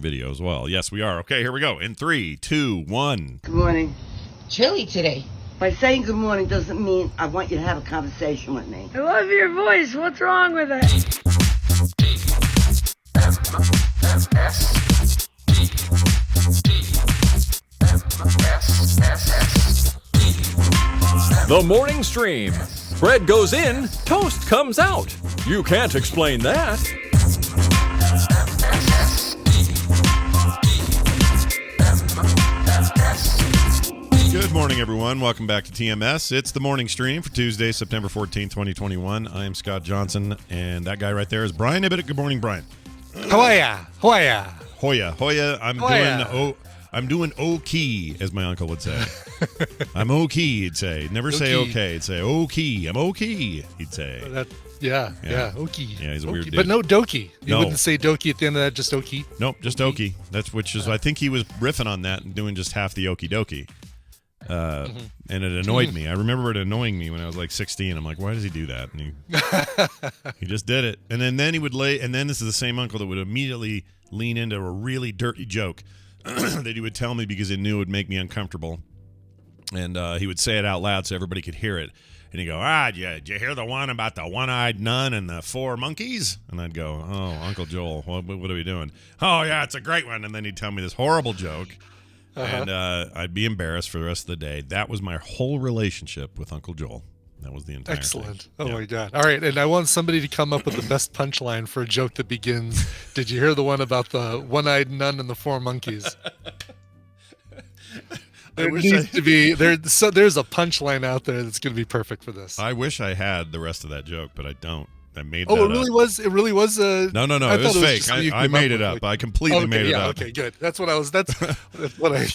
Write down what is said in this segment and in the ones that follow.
video as well. Yes, we are. Okay, here we go. In 3, 2, 1. Good morning. Chilly today. By saying good morning doesn't mean I want you to have a conversation with me. I love your voice. What's wrong with it? The morning stream. Bread goes in, toast comes out. You can't explain that. Good morning, everyone. Welcome back to TMS. It's the morning stream for Tuesday, September 14, 2021. I am Scott Johnson, and that guy right there is Brian Ibbett. Good morning, Brian. Hoya. Hoya. I'm doing Okey, as my uncle would say. I'm Okey, he'd say. Never say okay. He'd say Okey. I'm Okey, he'd say. Yeah, Okey. Yeah, he's a weird dude. But no Dokey. You No. wouldn't say Dokey at the end of that, just Okey. Nope, just Okey. I think he was riffing on that and doing just half the Okie-Dokie. And it annoyed me. I remember it annoying me when I was like 16. I'm like, why does he do that? And he just did it. And then he would and then this is the same uncle that would immediately lean into a really dirty joke that he would tell me because he knew it would make me uncomfortable. And he would say it out loud so everybody could hear it. And he'd go, did you hear the one about the one-eyed nun and the 4 monkeys? And I'd go, oh, Uncle Joel, what are we doing? Oh, yeah, it's a great one. And then he'd tell me this horrible joke. And I'd be embarrassed for the rest of the day. That was my whole relationship with Uncle Joel. That was the entire Excellent. thing. Oh, my God. All right, and I want somebody to come up with the best punchline for a joke that begins, did you hear the one about the one-eyed nun and the 4 monkeys? There's a punchline out there that's going to be perfect for this. I wish I had the rest of that joke, but I don't. I made that it really up. was. It really was a. No. It was fake. I made it up. I completely made it up. Okay, good. That's what I was. That's what I.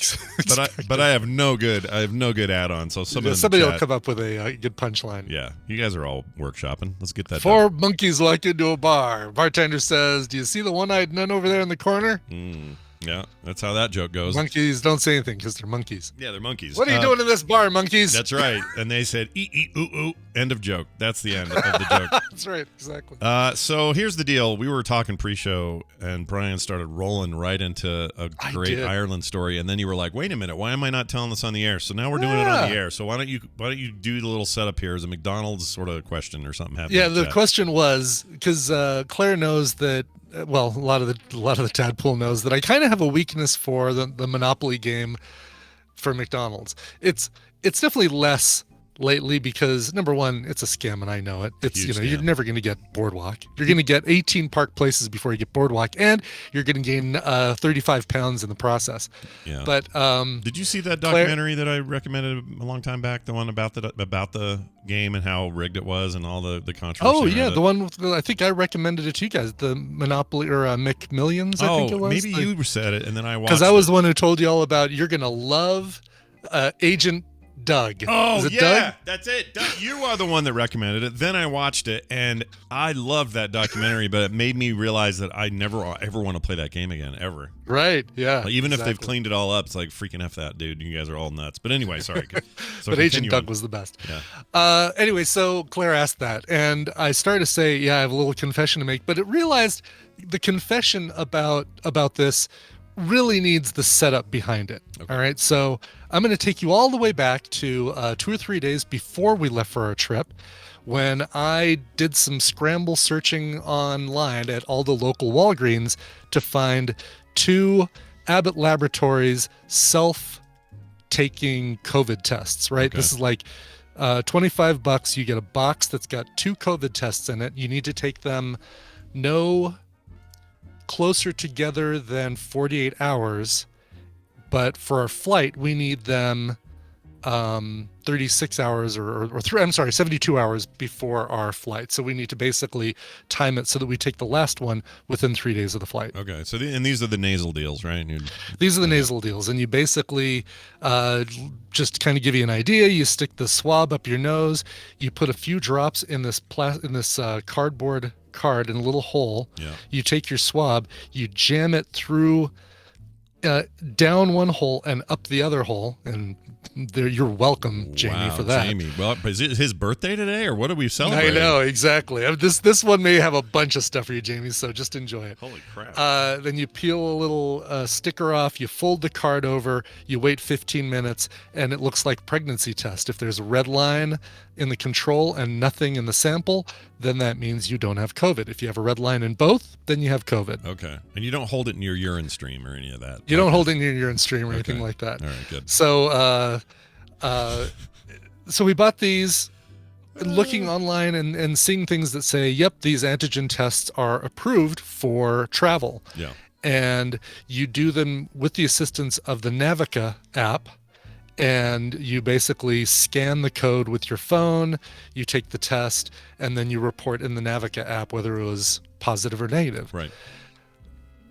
But I have no good. Add-on. So somebody will come up with a good punchline. Yeah, you guys are all workshopping. Let's get that. 4 monkeys walk into a bar. Bartender says, "Do you see the one-eyed nun over there in the corner?" Yeah, that's how that joke goes. Monkeys don't say anything because they're monkeys. Yeah, they're monkeys. What are you doing in this bar, monkeys? That's right. And they said, eat, ooh, ooh. End of joke. That's the end of the joke. That's right, exactly. So here's the deal. We were talking pre-show, and Brian started rolling right into a great Ireland story, and then you were like, wait a minute, why am I not telling this on the air? So now we're doing it on the air. So why don't you do the little setup here as a McDonald's sort of question or something happening? Yeah, the question was, because Claire knows that, well, a lot of the tadpole knows that I kind of have a weakness for the Monopoly game for McDonald's. It's definitely less lately because, number one, it's a scam and I know it. It's you're never going to get Boardwalk. You're going to get 18 Park Places before you get Boardwalk, and you're going to gain 35 pounds in the process. Yeah. But did you see that documentary that I recommended a long time back? The one about the game and how rigged it was and all the controversy. Oh yeah, the one I think I recommended it to you guys, the Monopoly or McMillions. I think it was. Maybe you said it and then I watched. Because I was the one who told you all about. You're going to love Agent Doug. Oh, Is it yeah, Doug? That's it. Doug, you are the one that recommended it. Then I watched it, and I loved that documentary, but it made me realize that I never ever want to play that game again, ever. Right, yeah. Even if they've cleaned it all up, it's like, freaking F that, dude. You guys are all nuts. But anyway, sorry. So but Agent Doug was the best. Yeah. Anyway, so Claire asked that, and I started to say, yeah, I have a little confession to make, but it realized the confession about this really needs the setup behind it. Okay. All right, so I'm going to take you all the way back to 2 or 3 days before we left for our trip, when I did some scramble searching online at all the local Walgreens to find 2 Abbott Laboratories self-taking COVID tests. Right, okay. This is like $25. You get a box that's got 2 COVID tests in it. You need to take them no closer together than 48 hours, but for our flight we need them 36 hours or 72 hours before our flight. So we need to basically time it so that we take the last one within 3 days of the flight. Okay, so and these are the nasal deals, right? These are the nasal deals, and you basically just kind of give you an idea. You stick the swab up your nose, you put a few drops in this cardboard card in a little hole. Yeah. You take your swab, you jam it through down one hole and up the other hole, and there, you're welcome, Jamie, wow, for that. Jamie. Well, is it his birthday today, or what are we celebrating? I know, exactly. This one may have a bunch of stuff for you, Jamie, so just enjoy it. Holy crap. Then you peel a little sticker off, you fold the card over, you wait 15 minutes, and it looks like pregnancy test. If there's a red line in the control and nothing in the sample, then that means you don't have COVID. If you have a red line in both, then you have COVID. Okay. And you don't hold it in your urine stream or any of that? You don't hold it in your urine stream or anything like that. All right, good. So, so we bought these, looking online and seeing things that say, yep, these antigen tests are approved for travel. Yeah. And you do them with the assistance of the Navica app. And you basically scan the code with your phone, you take the test, and then you report in the Navica app whether it was positive or negative. Right.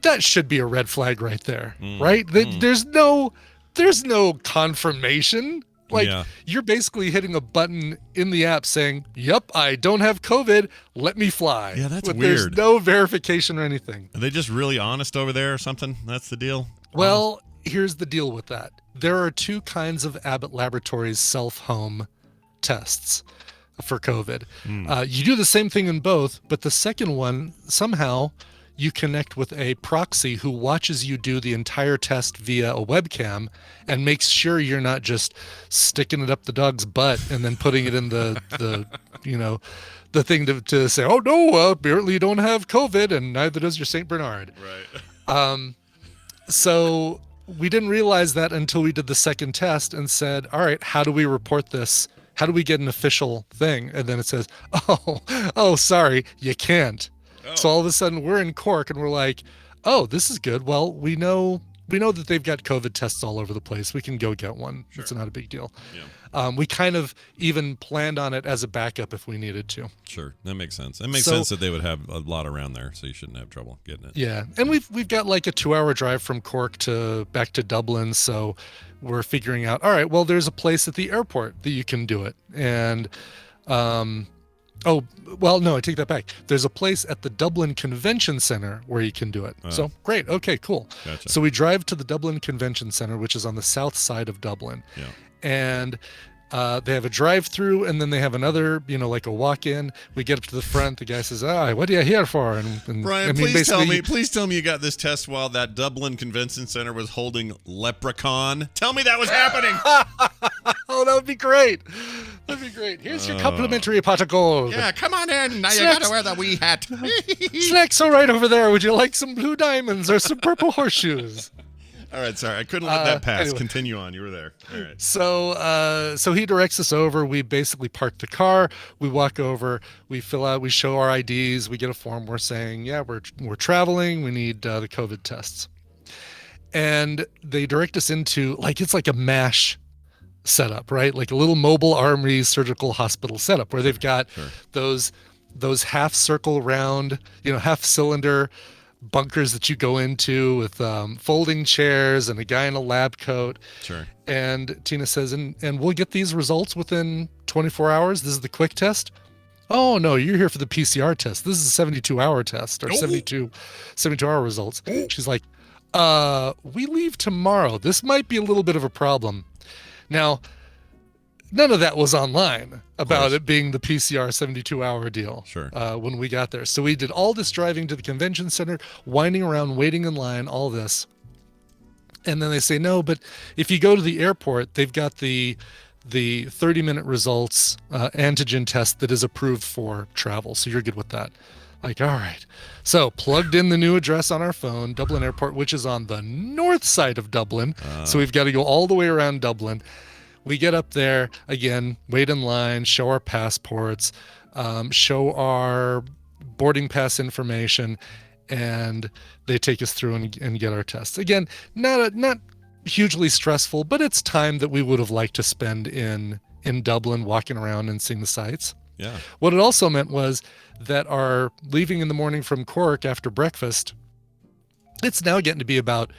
That should be a red flag right there, right? There's no confirmation. Like, you're basically hitting a button in the app saying, yep, I don't have COVID, let me fly. Yeah, that's weird. weird. There's no verification or anything. Are they just really honest over there or something? That's the deal? Well, here's the deal with that. There are two kinds of Abbott Laboratories self-home tests for COVID. You do the same thing in both, but the second one, somehow you connect with a proxy who watches you do the entire test via a webcam and makes sure you're not just sticking it up the dog's butt and then putting it in the the thing to say, oh no, apparently you don't have COVID and neither does your St. Bernard. Right. So we didn't realize that until we did the second test and said, all right, how do we report this? How do we get an official thing? And then it says, oh, sorry, you can't. Oh. So all of a sudden we're in Cork and we're like, oh, this is good. Well, we know that they've got COVID tests all over the place. We can go get one. Sure. It's not a big deal. Yeah. We kind of even planned on it as a backup if we needed to. Sure, that makes sense. It makes sense that they would have a lot around there, so you shouldn't have trouble getting it. Yeah, and we've got like a 2-hour drive from Cork back to Dublin, so we're figuring out. All right, well, there's a place at the airport that you can do it, and oh, well, no, I take that back. There's a place at the Dublin Convention Center where you can do it. So great, okay, cool. Gotcha. So we drive to the Dublin Convention Center, which is on the south side of Dublin. Yeah. And they have a drive-through, and then they have another, like a walk-in. We get up to the front. The guy says, what are you here for? And Brian, please tell me you got this test while that Dublin Convention Center was holding Leprechaun. Tell me that was happening. Oh, that would be great. That'd be great. Here's your complimentary pot of gold. Yeah, come on in. Now you got to wear the wee hat. Snacks are right over there. Would you like some blue diamonds or some purple horseshoes? All right, sorry. I couldn't let that pass. Anyway. Continue on. You were there. All right. So he directs us over. We basically park the car. We walk over. We fill out. We show our IDs. We get a form. We're saying, yeah, we're traveling. We need the COVID tests. And they direct us into it's like a MASH setup, right? Like a little mobile army surgical hospital setup where they've got those half circle round, half cylinder bunkers that you go into with folding chairs and a guy in a lab coat. Sure. And Tina says, and we'll get these results within 24 hours. This is the quick test. Oh no, you're here for the PCR test. This is a 72-hour test or 72-hour results. She's like, we leave tomorrow. This might be a little bit of a problem. Now, none of that was online about it being the PCR 72-hour deal. Sure. When we got there. So we did all this driving to the convention center, winding around, waiting in line, all this. And then they say, no, but if you go to the airport, they've got the 30-minute results antigen test that is approved for travel. So you're good with that. Like, all right. So plugged in the new address on our phone, Dublin Airport, which is on the north side of Dublin. So we've got to go all the way around Dublin. We get up there, again, wait in line, show our passports, show our boarding pass information, and they take us through and get our tests. Again, not hugely stressful, but it's time that we would have liked to spend in Dublin walking around and seeing the sights. Yeah. What it also meant was that our leaving in the morning from Cork after breakfast, it's now getting to be about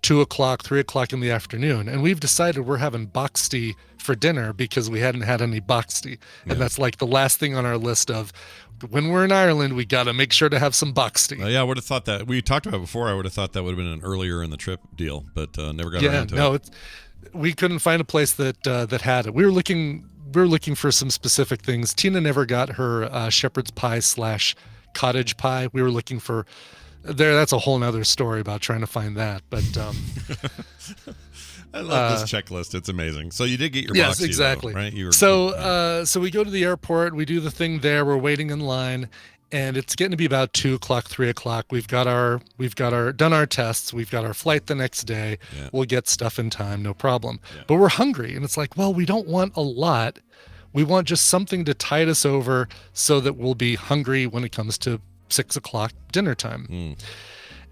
2 o'clock, 3 o'clock in the afternoon. And we've decided we're having boxty for dinner because we hadn't had any boxty. And that's like the last thing on our list of when we're in Ireland, we got to make sure to have some boxty. Yeah, I would have thought that. We talked about it before. I would have thought that would have been an earlier in the trip deal, but never got around to it. We couldn't find a place that had it. We were looking for some specific things. Tina never got her shepherd's pie / cottage pie. We were looking for that's a whole nother story about trying to find that. But I love this checklist. It's amazing. So you did get your yes, boxy, exactly. though, right? So we go to the airport. We do the thing there. We're waiting in line, and it's getting to be about 2 o'clock, 3 o'clock. We've done our tests. We've got our flight the next day. Yeah. We'll get stuff in time, no problem. Yeah. But we're hungry, and it's like, well, we don't want a lot. We want just something to tide us over so that we'll be hungry when it comes to 6 o'clock dinner time.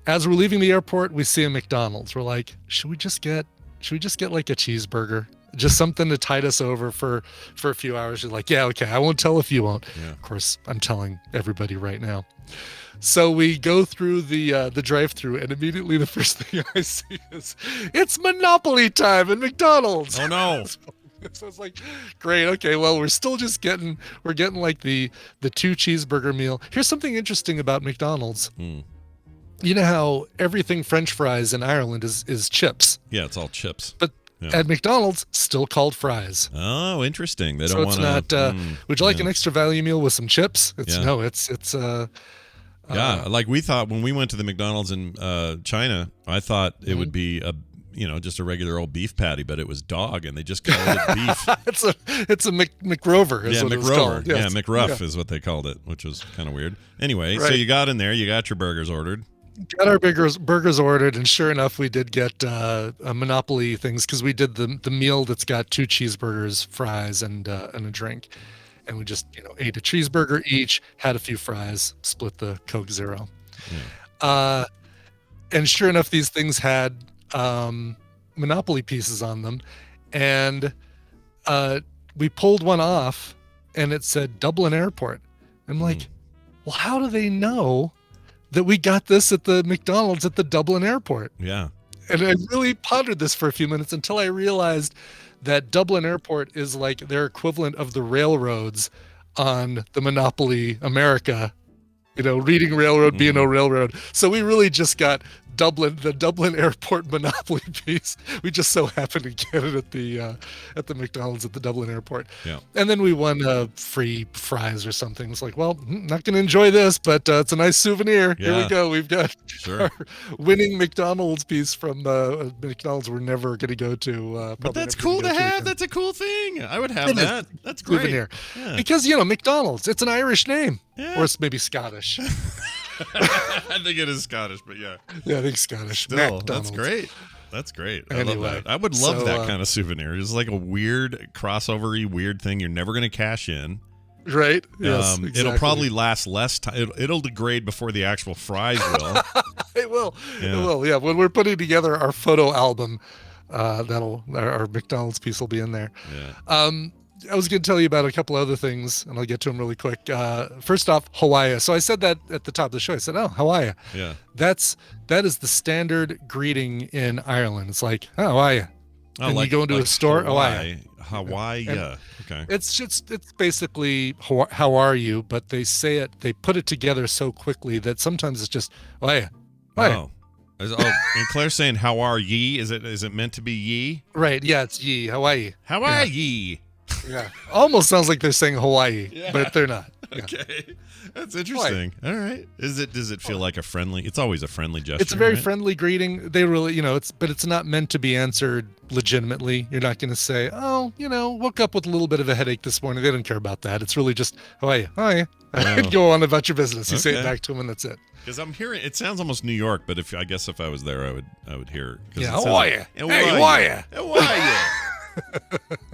As we're leaving the airport, we see a McDonald's. We're like, should we just get like a cheeseburger? Just something to tide us over for a few hours. She's like, yeah, okay, I won't tell if you won't. Yeah. Of course, I'm telling everybody right now. So we go through the drive-through, and immediately the first thing I see is it's Monopoly time at McDonald's. Oh no. So it's like, great, okay, well, we're still just getting like the 2 cheeseburger meal. Here's something interesting about McDonald's. You know how everything French fries in Ireland is chips. Yeah, it's all chips. But at McDonald's, still called fries. Oh, interesting. They So don't it's want not. Would you like an extra value meal with some chips? It's Yeah. no. It's. Yeah, like we thought when we went to the McDonald's in China, I thought it would be just a regular old beef patty, but it was dog, and they just called it beef. it's a McRover. Is Yeah, what it was McRover. called. Yeah, Yes. McRuff is what they called it, which was kind of weird. Anyway, so Right. you got in there, you got your burgers ordered. Got our burgers ordered, and sure enough, we did get a Monopoly things because we did the meal that's got 2 cheeseburgers, fries, and a drink, and we just ate a cheeseburger each, had a few fries, split the Coke Zero, and sure enough, these things had Monopoly pieces on them, and we pulled one off, and it said Dublin Airport. I'm like, well, how do they know that we got this at the McDonald's at the Dublin Airport? Yeah. And I really pondered this for a few minutes until I realized that Dublin Airport is like their equivalent of the railroads on the Monopoly America, Reading Railroad, B&O Railroad. So we really just got the Dublin Airport Monopoly piece. We just so happened to get it at the McDonald's at the Dublin Airport. Yeah. And then we won free fries or something. It's like, well, not going to enjoy this, but it's a nice souvenir. Yeah. Here we go. We've got Sure. our winning McDonald's piece from McDonald's we're never going to go to. But that's probably cool never to gonna go have. again. That's a cool thing. I would have It is. that. That's great. Souvenir. Yeah. Because, McDonald's, it's an Irish name. Yeah. Or it's maybe Scottish. I think it is Scottish, but yeah. Yeah, I think Scottish. Still, McDonald's. that's great. That's great. I love Anyway, that. I would love so, that kind of souvenir. It's like a weird crossover-y weird thing you're never going to cash in. Right? Yes, It'll exactly. probably last less time. It'll degrade before the actual fries will. It will. Yeah. It will. Yeah. When we're putting together our photo album, our McDonald's piece will be in there. Yeah. I was going to tell you about a couple other things, and I'll get to them really quick. First off, Hawaii. So I said that at the top of the show. I said, "Oh, Hawaii." Yeah. That is the standard greeting in Ireland. It's like, "Oh, Hawaii." Oh, and you go into a store, Hawaii. Hawaii. Yeah. Okay. It's basically how are you, but they put it together so quickly that sometimes it's just Hawaii. Oh. And Claire's saying, "How are ye?" Is it meant to be ye? Right. Yeah, it's ye. Hawaii. How are ye? Yeah. Almost sounds like they're saying Hawaii, but they're not. Yeah. Okay. That's interesting. All right. Does it feel like a friendly? It's always a friendly gesture. It's a very right? friendly greeting. They really, it's not meant to be answered legitimately. You're not going to say, "Oh, woke up with a little bit of a headache this morning." They don't care about that. It's really just, "Hawaii, hi," and go on about your business. You say it Okay. back to them, and that's it. Because I'm hearing it sounds almost New York, but if I was there, I would hear. Yeah, Hawaii. How Hey, are you? Hawaii. How are you?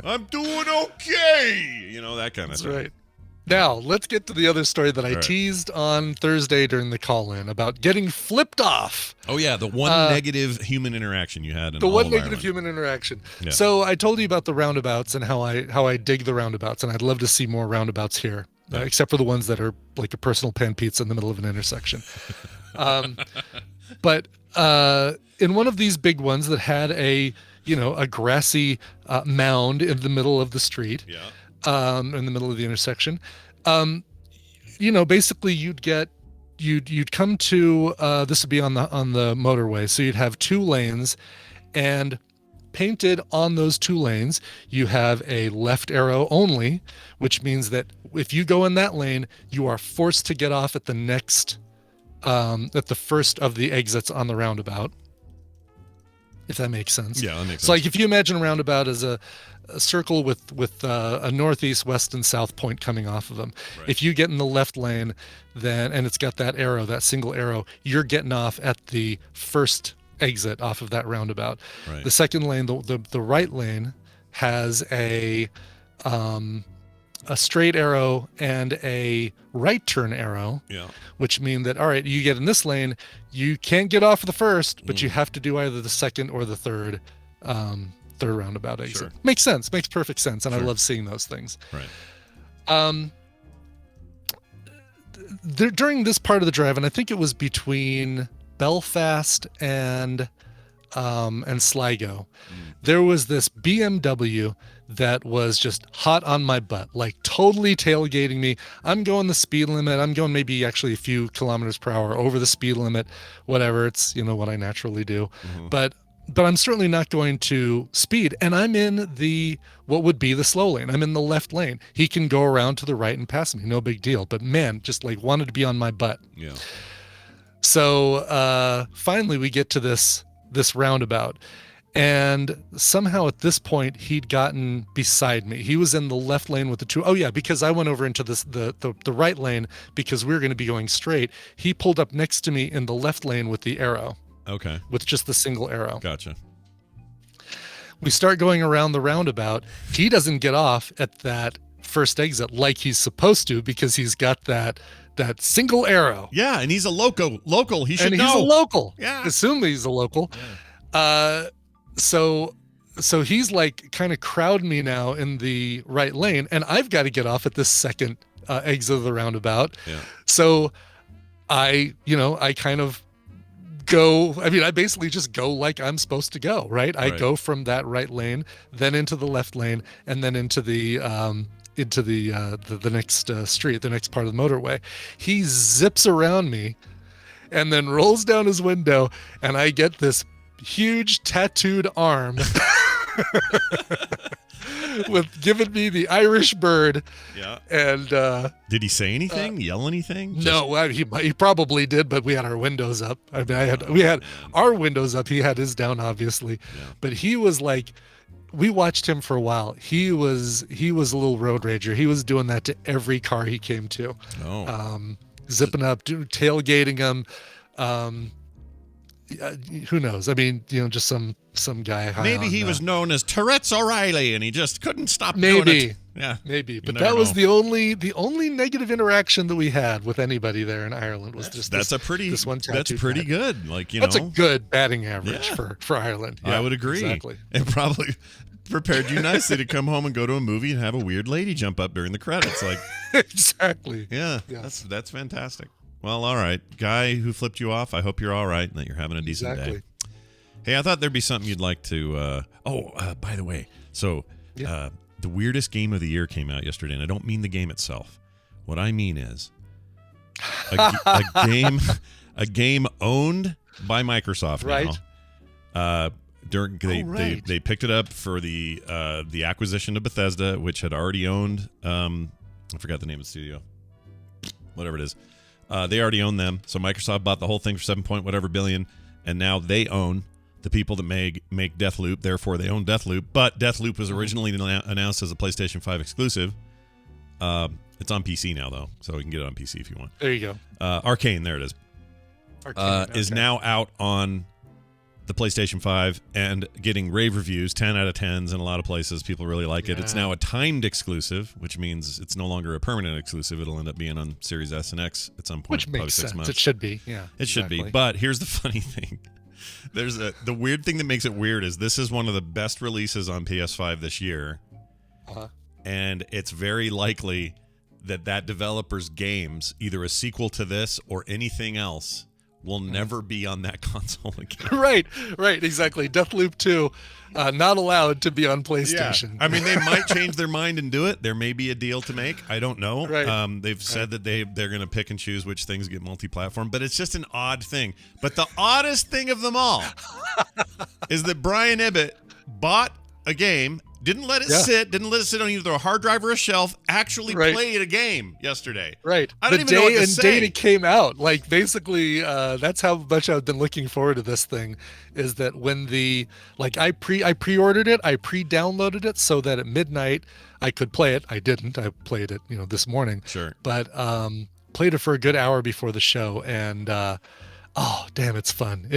I'm doing okay. That kind of That's thing. right. Now, let's get to the other story that I right. teased on Thursday during the call-in about getting flipped off. Oh yeah, the one negative human interaction you had in The all one of negative Ireland. human interaction. Yeah. So I told you about the roundabouts and how I dig the roundabouts, and I'd love to see more roundabouts here, except for the ones that are like a personal pan pizza in the middle of an intersection. But in one of these big ones that had a grassy mound in the middle of the street, in the middle of the intersection, basically you'd come to this would be on the motorway, so you'd have 2 lanes, and painted on those 2 lanes you have a left arrow only, which means that if you go in that lane, you are forced to get off at the next at the first of the exits on the roundabout, if that makes sense. Yeah, that makes sense. So like if you imagine a roundabout as a circle with a northeast, west, and south point coming off of them. Right. If you get in the left lane, and it's got that arrow, that single arrow, you're getting off at the first exit off of that roundabout. Right. The second lane, the right lane, has a straight arrow and a right turn arrow. Yeah. Which mean that, all right, you get in this lane, you can't get off the first, but you have to do either the second or the third roundabout exit. Sure. Makes sense. Makes perfect sense, and I love seeing those things. Right. During this part of the drive, and I think it was between Belfast and Sligo, there was this BMW that was just hot on my butt, like totally tailgating me. I'm going the speed limit. I'm going maybe actually a few kilometers per hour over the speed limit, whatever. It's, what I naturally do. Mm-hmm. But I'm certainly not going to speed. And I'm in what would be the slow lane. I'm in the left lane. He can go around to the right and pass me. No big deal. But man, just like wanted to be on my butt. Yeah. So finally we get to this roundabout. And somehow at this point he'd gotten beside me. He was in the left lane with the 2. Oh yeah, because I went over into the right lane because we were going to be going straight. He pulled up next to me in the left lane with the arrow. Okay. With just the single arrow. Gotcha. We start going around the roundabout. He doesn't get off at that first exit like he's supposed to because he's got that single arrow. Yeah, and he's a local. He should know. And he's a local. Yeah. Assume he's a local. Yeah. So he's like kind of crowd me now in the right lane, and I've got to get off at this second exit of the roundabout. Yeah. So I kind of go. I mean, I basically just go like I'm supposed to go, right? I go from that right lane, then into the left lane, and then into the next street, the next part of the motorway. He zips around me, and then rolls down his window, and I get this huge tattooed arm with giving me the Irish bird. Yeah. And did he say anything? Yell anything? No, he probably did, but we had our windows up. I mean, we had our windows up. He had his down, obviously. Yeah. But he was like, we watched him for a while. He was a little road rager. He was doing that to every car he came to. Oh. Zipping up, tailgating him. Who knows? I mean, just some guy. Maybe he was known as Tourette's O'Reilly, and he just couldn't stop doing it. Yeah, maybe. But that was the only negative interaction that we had with anybody there in Ireland was this one tattoo. That's pretty good. Like that's a good batting average for Ireland. Yeah, I would agree. Exactly. It probably prepared you nicely to come home and go to a movie and have a weird lady jump up during the credits. Like exactly. Yeah. That's fantastic. Well, all right. Guy who flipped you off, I hope you're all right and that you're having a decent day. Hey, I thought there'd be something you'd like to... by the way, so the weirdest game of the year came out yesterday, and I don't mean the game itself. What I mean is a game owned by Microsoft now. They picked it up for the acquisition of Bethesda, which had already owned... I forgot the name of the studio. Whatever it is. They already own them, so Microsoft bought the whole thing for $7 billion, and now they own the people that make Deathloop. Therefore, they own Deathloop. But Deathloop was originally announced as a PlayStation 5 exclusive. It's on PC now, though, so you can get it on PC if you want. There you go. Arcane, there it is. Is now out on the PlayStation 5 and getting rave reviews, 10 out of 10s in a lot of places. People really like it. It's now a timed exclusive, which means it's no longer a permanent exclusive. It'll end up being on Series S and X at some point. Which makes sense. 6 months. It should be. Yeah, it should be. But here's the funny thing. The weird thing that makes it weird is this is one of the best releases on PS5 this year. And it's very likely that developer's games, either a sequel to this or anything else, will never be on that console again. Right, exactly. Deathloop 2, not allowed to be on PlayStation. I mean, they might change their mind and do it. There may be a deal to make. I don't know. Right. They've said that they're going to pick and choose which things get multi-platform, but it's just an odd thing. But the oddest thing of them all is that Brian Ibbett bought a game, didn't let it sit on either a hard drive or a shelf, actually played a game yesterday. Right. I don't even know what to say. Date it came out. Like, basically, that's how much I've been looking forward to this thing, is that when I pre-ordered it, I pre-downloaded it so that at midnight I could play it. I didn't. I played it, this morning. Sure. But played it for a good hour before the show, and oh, damn, it's fun.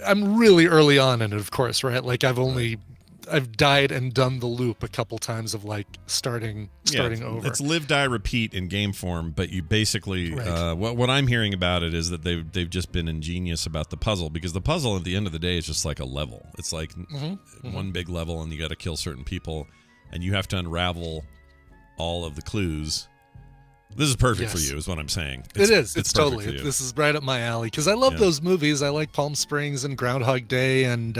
I'm really early on in it, of course, right? Like, I've died and done the loop a couple times of like starting over. It's live, die, repeat in game form, but you basically what I'm hearing about it is that they've just been ingenious about the puzzle, because the puzzle at the end of the day is just like a level. It's like one big level, and you got to kill certain people, and you have to unravel all of the clues. This is perfect for you, is what I'm saying. It's totally. This is right up my alley, because I love those movies. I like Palm Springs and Groundhog Day and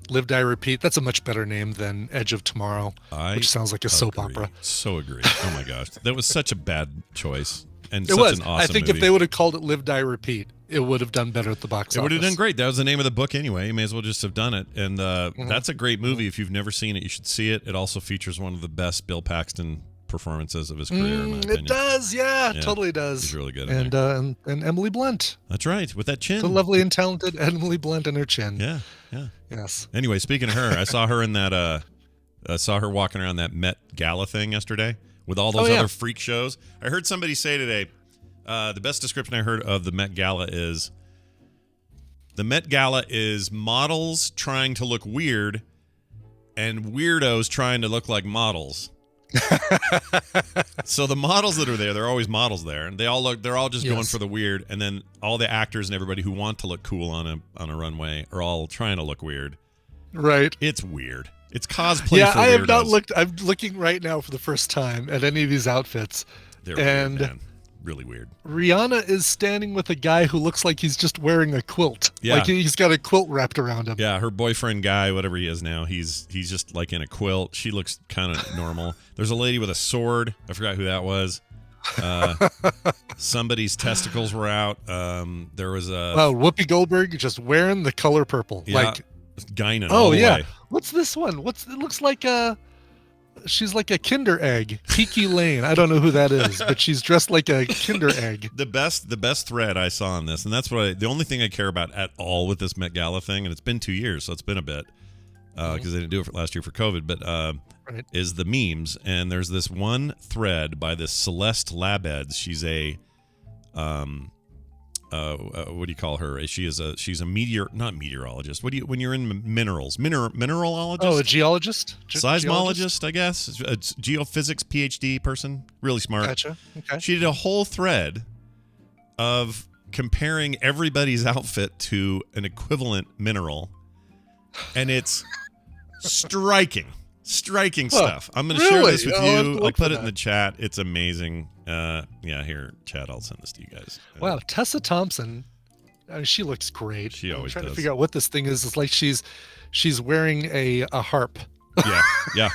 Live, Die, Repeat. That's a much better name than Edge of Tomorrow, which sounds like a soap opera. So agree. Oh my gosh, that was such a bad choice, and an awesome I think movie. If they would have called it Live, Die, Repeat, it would have done better at the box office. It would have done great. That was the name of the book anyway. You may as well just have done it. And that's a great movie. If you've never seen it, you should see it. It also features one of the best Bill Paxton performances of his career, in my opinion. It does, yeah, totally does. He's really good. And Emily Blunt. That's right, with that chin. The lovely and talented Emily Blunt and her chin. Yeah. Yes. Anyway, speaking of her, I saw her in that. I saw her walking around that Met Gala thing yesterday with all those other freak shows. I heard somebody say today, the best description I heard of the Met Gala is, the Met Gala is models trying to look weird and weirdos trying to look like models. So the models that are there, they're always models there, and they're all just going for the weird, and then all the actors and everybody who want to look cool on a runway are all trying to look weird. Right. It's weird. It's cosplay. Yeah, for I have weirdos. not looked. I'm looking right now for the first time at any of these outfits. They're weird, man. Really weird. Rihanna is standing with a guy who looks like he's just wearing a quilt. Yeah. Like he's got a quilt wrapped around him. Yeah, her boyfriend guy, whatever he is now, he's just like in a quilt. She looks kind of normal. There's a lady with a sword. I forgot who that was. Somebody's testicles were out. There was a Whoopi Goldberg just wearing the color purple. Yeah, like Guinan. Oh yeah. Way. What's this one? It looks like she's like a Kinder Egg. Kiki Lane. I don't know who that is, but she's dressed like a Kinder Egg. The best thread I saw on this, and that's the only thing I care about at all with this Met Gala thing, and it's been 2 years, so it's been a bit, because they didn't do it last year for COVID, but is the memes. And there's this one thread by this Celeste Labeds. She's a what do you call her? She's a not meteorologist. When you're in minerals, mineralologist? Oh, a geologist? Seismologist, I guess. A geophysics PhD person. Really smart. Gotcha. Okay. She did a whole thread of comparing everybody's outfit to an equivalent mineral, and it's striking stuff. I'm going to share this with you. I'll put it in the chat. It's amazing. Here, chat. I'll send this to you guys. Wow, Tessa Thompson. She looks great. She always does. I'm trying to figure out what this thing is. It's like she's wearing a harp. Yeah.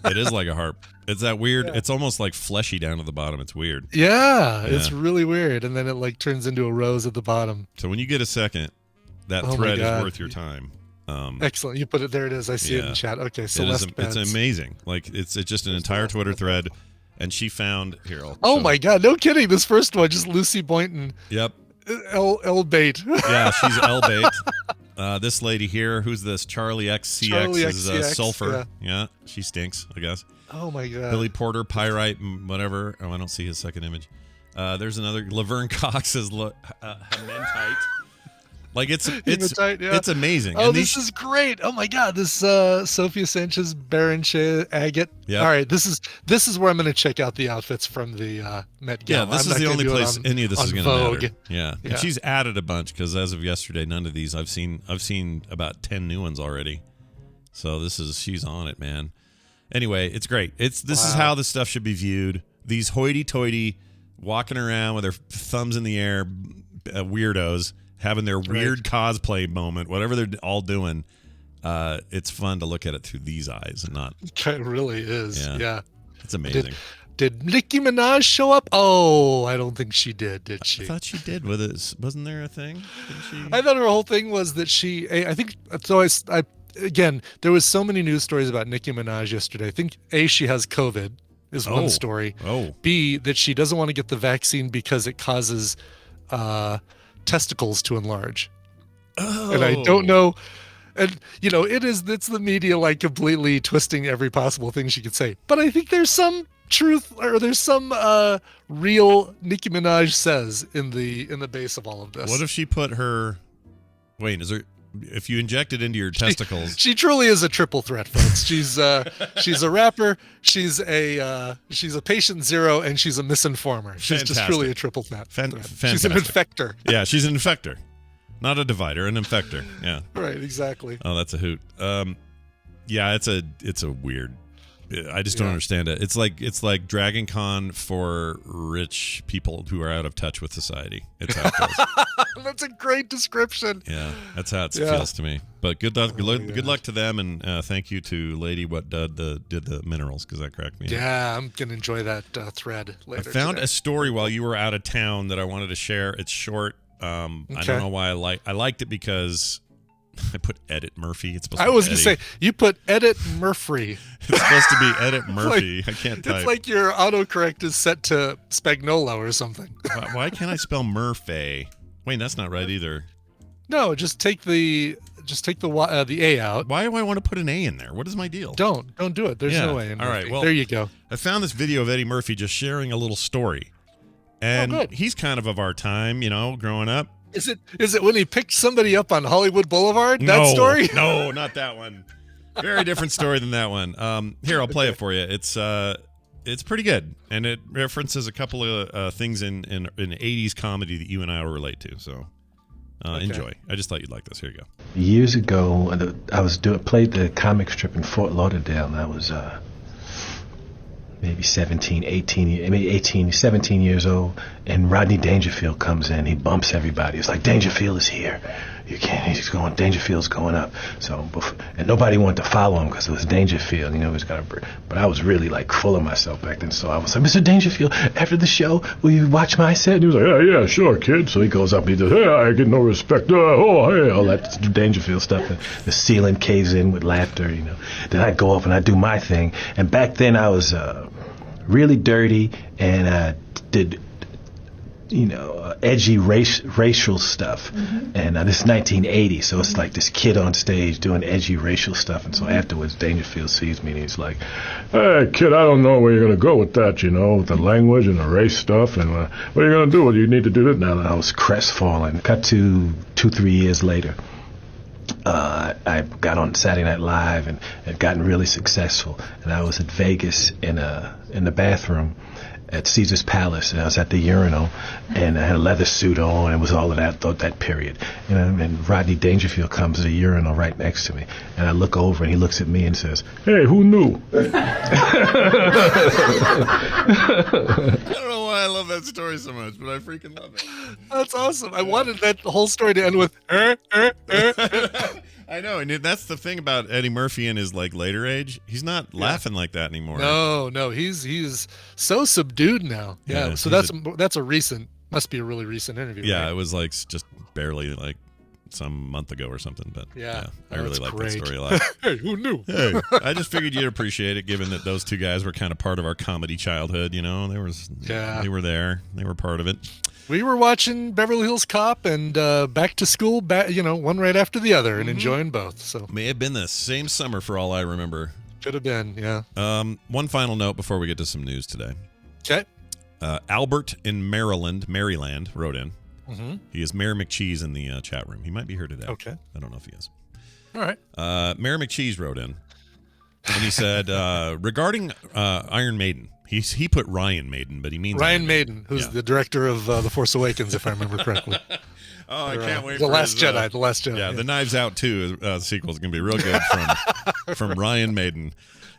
It is like a harp. It's that weird. Yeah. It's almost like fleshy down at the bottom. It's weird. Yeah, it's really weird. And then it like turns into a rose at the bottom. So when you get a second, that thread is worth your time. Excellent. You put it there. It is. I see it in chat. Okay, Celeste It's amazing. Like it's just an entire Twitter thread, and she found here. Oh my God! No kidding. This first one, just Lucy Boynton. Yep. L bait. Yeah, she's L bait. This lady here, who's this? Charlie XCX is sulfur. Yeah, she stinks, I guess. Oh my God. Billy Porter, pyrite, whatever. Oh, I don't see his second image. There's another. Laverne Cox is hematite. Like it's amazing. Oh, this is great. Oh my God, this Sophia Sanchez Barenche agate. Yep. All right, this is where I'm going to check out the outfits from the Met Gala. Yeah, this is the only place any of this is going to matter. Yeah. Yeah. And she's added a bunch because as of yesterday, none of these I've seen about 10 new ones already. So she's on it, man. Anyway, it's great. This is how this stuff should be viewed. These hoity-toity walking around with their thumbs in the air, weirdos, having their weird cosplay moment, whatever they're all doing. It's fun to look at it through these eyes and not. It really is. Yeah. It's amazing. Did Nicki Minaj show up? Oh, I don't think she did she? I thought she did with it. Wasn't there a thing? Didn't she? I thought her whole thing was that I think, so again, there was so many news stories about Nicki Minaj yesterday. I think A, she has COVID is one story. B, that she doesn't want to get the vaccine because it causes testicles to enlarge. And I don't know. And, it's the media like completely twisting every possible thing she could say. But I think there's some truth, or there's some real Nicki Minaj says in the base of all of this. What if she put her... Wait, if you inject it into your testicles... She truly is a triple threat, folks. She's a rapper, she's a patient zero, and she's a misinformer. She's just truly a triple threat. She's an infector. Yeah, she's an infector. Not a divider, an infector. Yeah. Right, exactly. Oh, that's a hoot. Yeah, it's a weird... I just don't understand it. It's like Dragon Con for rich people who are out of touch with society. It's how it goes. That's a great description. Yeah, that's how it feels to me. But good luck to them, and thank you to Lady What did the minerals, because that cracked me up. Yeah, I'm gonna enjoy that thread later. I found a story while you were out of town that I wanted to share. It's short. I don't know why I liked it because I put Edit Murphy. It's supposed to be going to say, you put Edit Murphy. It's supposed to be Edit Murphy. I can't type. It's like your autocorrect is set to Spagnola or something. Why can't I spell Murphy? Wait, that's not right either. No, just take the A out. Why do I want to put an A in there? What is my deal? Don't do it. There's no A in All right, well, there you go. I found this video of Eddie Murphy just sharing a little story. And he's kind of our time, growing up. Is it when he picked somebody up on Hollywood Boulevard? That story? No, not that one. Very different story than that one. Here, I'll play it for you. It's pretty good, and it references a couple of things in 80s comedy that you and I will relate to. So enjoy. I just thought you'd like this. Here you go. Years ago, I played the comic strip in Fort Lauderdale, and I was maybe 17 years old, and Rodney Dangerfield comes in. He bumps everybody. It's like, Dangerfield is here. Dangerfield's going up. So, and nobody wanted to follow him because it was Dangerfield. But I was really like full of myself back then. So I was like, Mr. Dangerfield, after the show, will you watch my set? And he was like, yeah, sure, kid. So he goes up and he does, hey, I get no respect. All that Dangerfield stuff. And the ceiling caves in with laughter, Then I'd go up and I'd do my thing. And back then I was really dirty, and I did edgy racial stuff. And this is 1980, so it's like this kid on stage doing edgy racial stuff. And so afterwards, Dangerfield sees me and he's like, hey, kid, I don't know where you're going to go with that, with the language and the race stuff. And what are you going to do? What do you need to do that? Now I was crestfallen. Cut to 2-3 years later. I got on Saturday Night Live and had gotten really successful. And I was at Vegas in the bathroom at Caesar's Palace, and I was at the urinal, and I had a leather suit on, and it was all of that period. And Rodney Dangerfield comes to the urinal right next to me, and I look over, and he looks at me and says, hey, who knew? I don't know why I love that story so much, but I freaking love it. That's awesome. I wanted that whole story to end with, I know, and that's the thing about Eddie Murphy in his later age. He's not laughing like that anymore. No, he's so subdued now. Yeah, so that's a recent, must be a really recent interview. Yeah, right? It was just barely some month ago or something. But I really like that story a lot. Hey, who knew? Hey, I just figured you'd appreciate it, given that those two guys were kind of part of our comedy childhood. They were there, they were part of it. We were watching Beverly Hills Cop and Back to School, one right after the other, and enjoying both. So may have been the same summer for all I remember. Could have been, yeah. One final note before we get to some news today. Okay. Albert in Maryland wrote in. He is Mayor McCheese in the chat room. He might be here today. Okay. I don't know if he is. All right. Mayor McCheese wrote in, and he said regarding Iron Maiden. He put Ryan Maiden, but he means Ryan Maiden, who's the director of The Force Awakens, if I remember correctly. I can't wait. The Last Jedi. Yeah, the Knives Out 2 sequel is going to be real good from Ryan Maiden.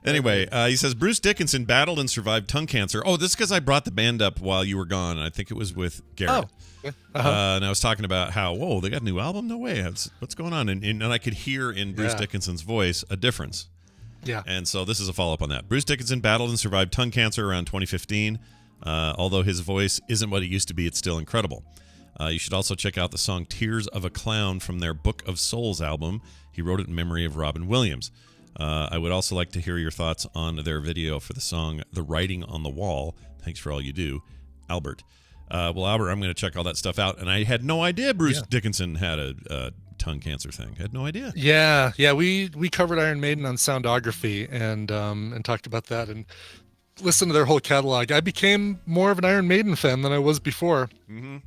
Anyway, he says Bruce Dickinson battled and survived tongue cancer. Oh, this is because I brought the band up while you were gone. I think it was with Garrett. Oh. And I was talking about how, whoa, they got a new album? No way. What's going on? And I could hear in Bruce Dickinson's voice a difference. Yeah. And so this is a follow-up on that. Bruce Dickinson battled and survived tongue cancer around 2015. Although his voice isn't what it used to be, it's still incredible. You should also check out the song Tears of a Clown from their Book of Souls album. He wrote it in memory of Robin Williams. I would also like to hear your thoughts on their video for the song The Writing on the Wall. Thanks for all you do, Albert. Well, Albert, I'm going to check all that stuff out. And I had no idea Bruce Dickinson had a tongue cancer thing. I had no idea. Yeah. We covered Iron Maiden on Soundography and talked about that and listened to their whole catalog. I became more of an Iron Maiden fan than I was before. Mm-hmm.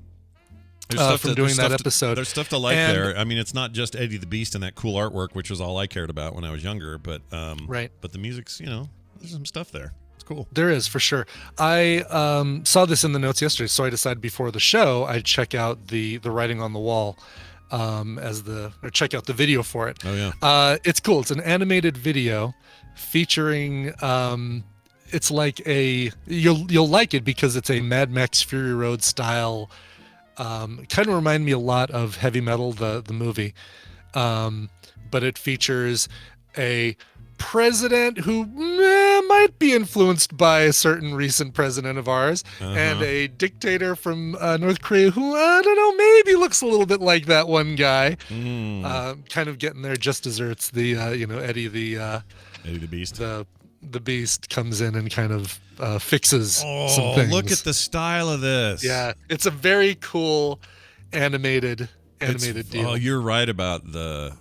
From doing that episode. There's stuff to like there. I mean, it's not just Eddie the Beast and that cool artwork, which was all I cared about when I was younger. But But the music's, there's some stuff there. It's cool. There is, for sure. I saw this in the notes yesterday, so I decided before the show I'd check out the Writing on the Wall, or check out the video for it. Oh yeah. It's cool. It's an animated video featuring. It's like you'll like it because it's a Mad Max Fury Road style. Kind of remind me a lot of Heavy Metal, the movie, but it features a president who might be influenced by a certain recent president of ours, and a dictator from North Korea who, I don't know, maybe looks a little bit like that one guy. Kind of getting their just desserts. The Eddie the Beast. The Beast comes in and kind of fixes some things. Look at the style of this. Yeah, it's a very cool animated deal. Oh, you're right about the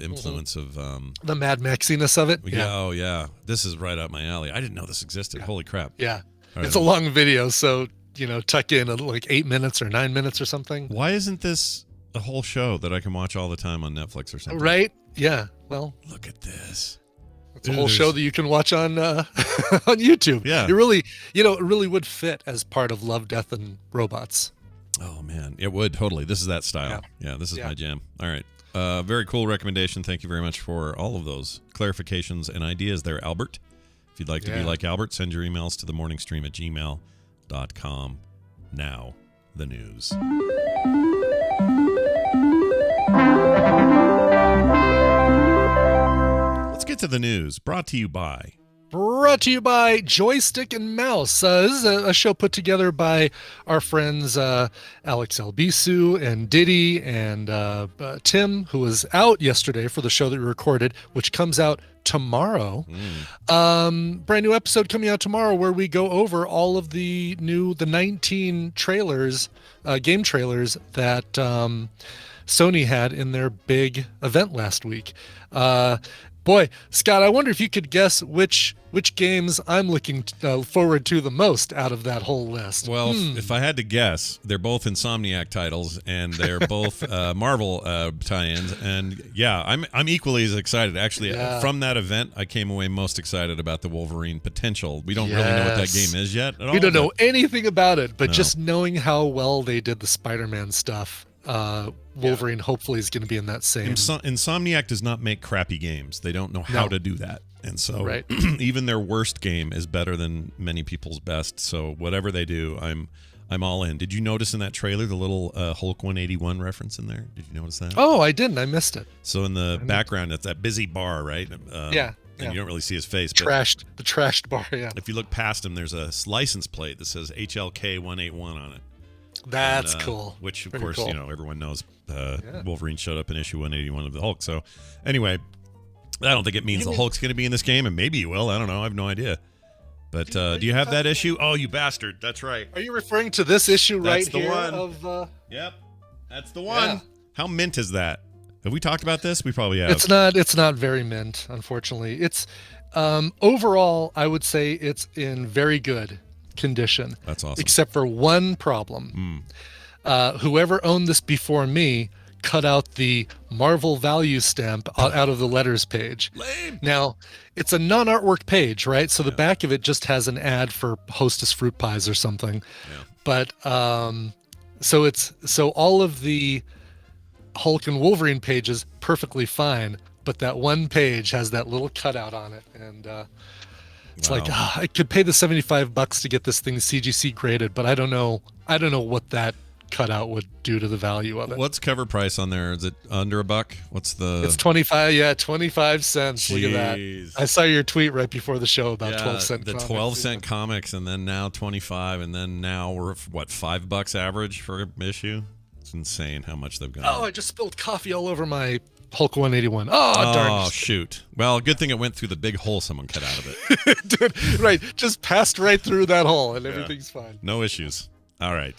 influence of the Mad Maxiness of it. Yeah. Oh yeah, this is right up my alley. I didn't know this existed. Holy crap. Yeah, right. It's a long video, so tuck in like 8 minutes or 9 minutes or something. Why isn't this a whole show that I can watch all the time on Netflix or something? Right? Yeah. Well, look at this. It's a whole show that you can watch on on YouTube. Yeah. It really, it really would fit as part of Love, Death, and Robots. Oh man, it would totally. This is that style. Yeah, this is my jam. All right. Very cool recommendation. Thank you very much for all of those clarifications and ideas there, Albert. If you'd like to be like Albert, send your emails to themorningstream@gmail.com. Now, the news. Let's get to the news. Brought to you by Joystick and Mouse. This is a show put together by our friends Alex Albisu and Diddy and Tim, who was out yesterday for the show that we recorded, which comes out tomorrow. Brand new episode coming out tomorrow where we go over all of the 19 trailers, game trailers that Sony had in their big event last week. Boy, Scott, I wonder if you could guess which games I'm looking forward to the most out of that whole list. Well, if I had to guess, they're both Insomniac titles, and they're both Marvel tie-ins. And yeah, I'm equally as excited. Actually, from that event, I came away most excited about the Wolverine potential. We don't really know what that game is yet at all. We don't know anything about it, but just knowing how well they did the Spider-Man stuff, Wolverine hopefully is going to be in that same. Insomniac does not make crappy games. They don't know how to do that. And so even their worst game is better than many people's best. So whatever they do, I'm all in. Did you notice in that trailer the little Hulk 181 reference in there? Did you notice that? Oh, I didn't. I missed it. So in the background, it's that busy bar, right? And you don't really see his face. The trashed bar, yeah. If you look past him, there's a license plate that says HLK 181 on it. That's cool. Which, of course, everyone knows Wolverine showed up in issue 181 of the Hulk. So, anyway, I don't think it means the Hulk's going to be in this game, and maybe he will. I don't know. I have no idea. But do you have that issue? Oh, you bastard. That's right. Are you referring to this issue That's right the here? One. Yep. That's the one. Yeah. How mint is that? Have we talked about this? We probably have. It's not very mint, unfortunately. It's overall, I would say it's in very good condition. That's awesome. Except for one problem. Whoever owned this before me cut out the Marvel value stamp out of the letters page. Lame. Now, it's a non-artwork page, right? So the back of it just has an ad for Hostess fruit pies or something. Yeah. But so all of the Hulk and Wolverine pages perfectly fine, but that one page has that little cutout on it, and it's Wow. like I could pay the $75 to get this thing CGC graded, but I don't know what that cutout would do to the value of it. What's cover price on there? Is it under $1? What's the? It's 25. Yeah, 25 cents. Look at that. Jeez. I saw your tweet right before the show about Yeah, 12-cent. the 12-cent comics, and then now 25, and then now we're what, $5 average for an issue? It's insane how much they've gone. Oh, I just spilled coffee all over my Hulk 181. Oh, darn. Oh, shoot. Well, good thing it went through the big hole someone cut out of it. Dude, right, just passed right through that hole, and everything's fine. No issues. All right.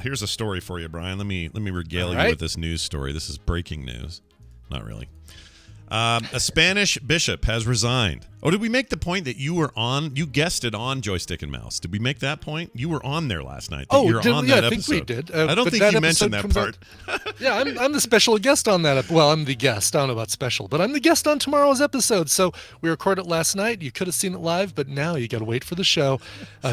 Here's a story for you, Brian. Let me regale you with this news story. This is breaking news. Not really. A Spanish bishop has resigned. Oh, did we make the point that you were on? You guested on Joystick and Mouse. Did we make that point? You were on there last night. Oh, you're on that I think episode. we did. I don't but think that you mentioned that episode part. Yeah, I'm the special guest on that. Well, I'm the guest. I don't know about special, but I'm the guest on tomorrow's episode. So we recorded it last night. You could have seen it live, but now you got to wait for the show.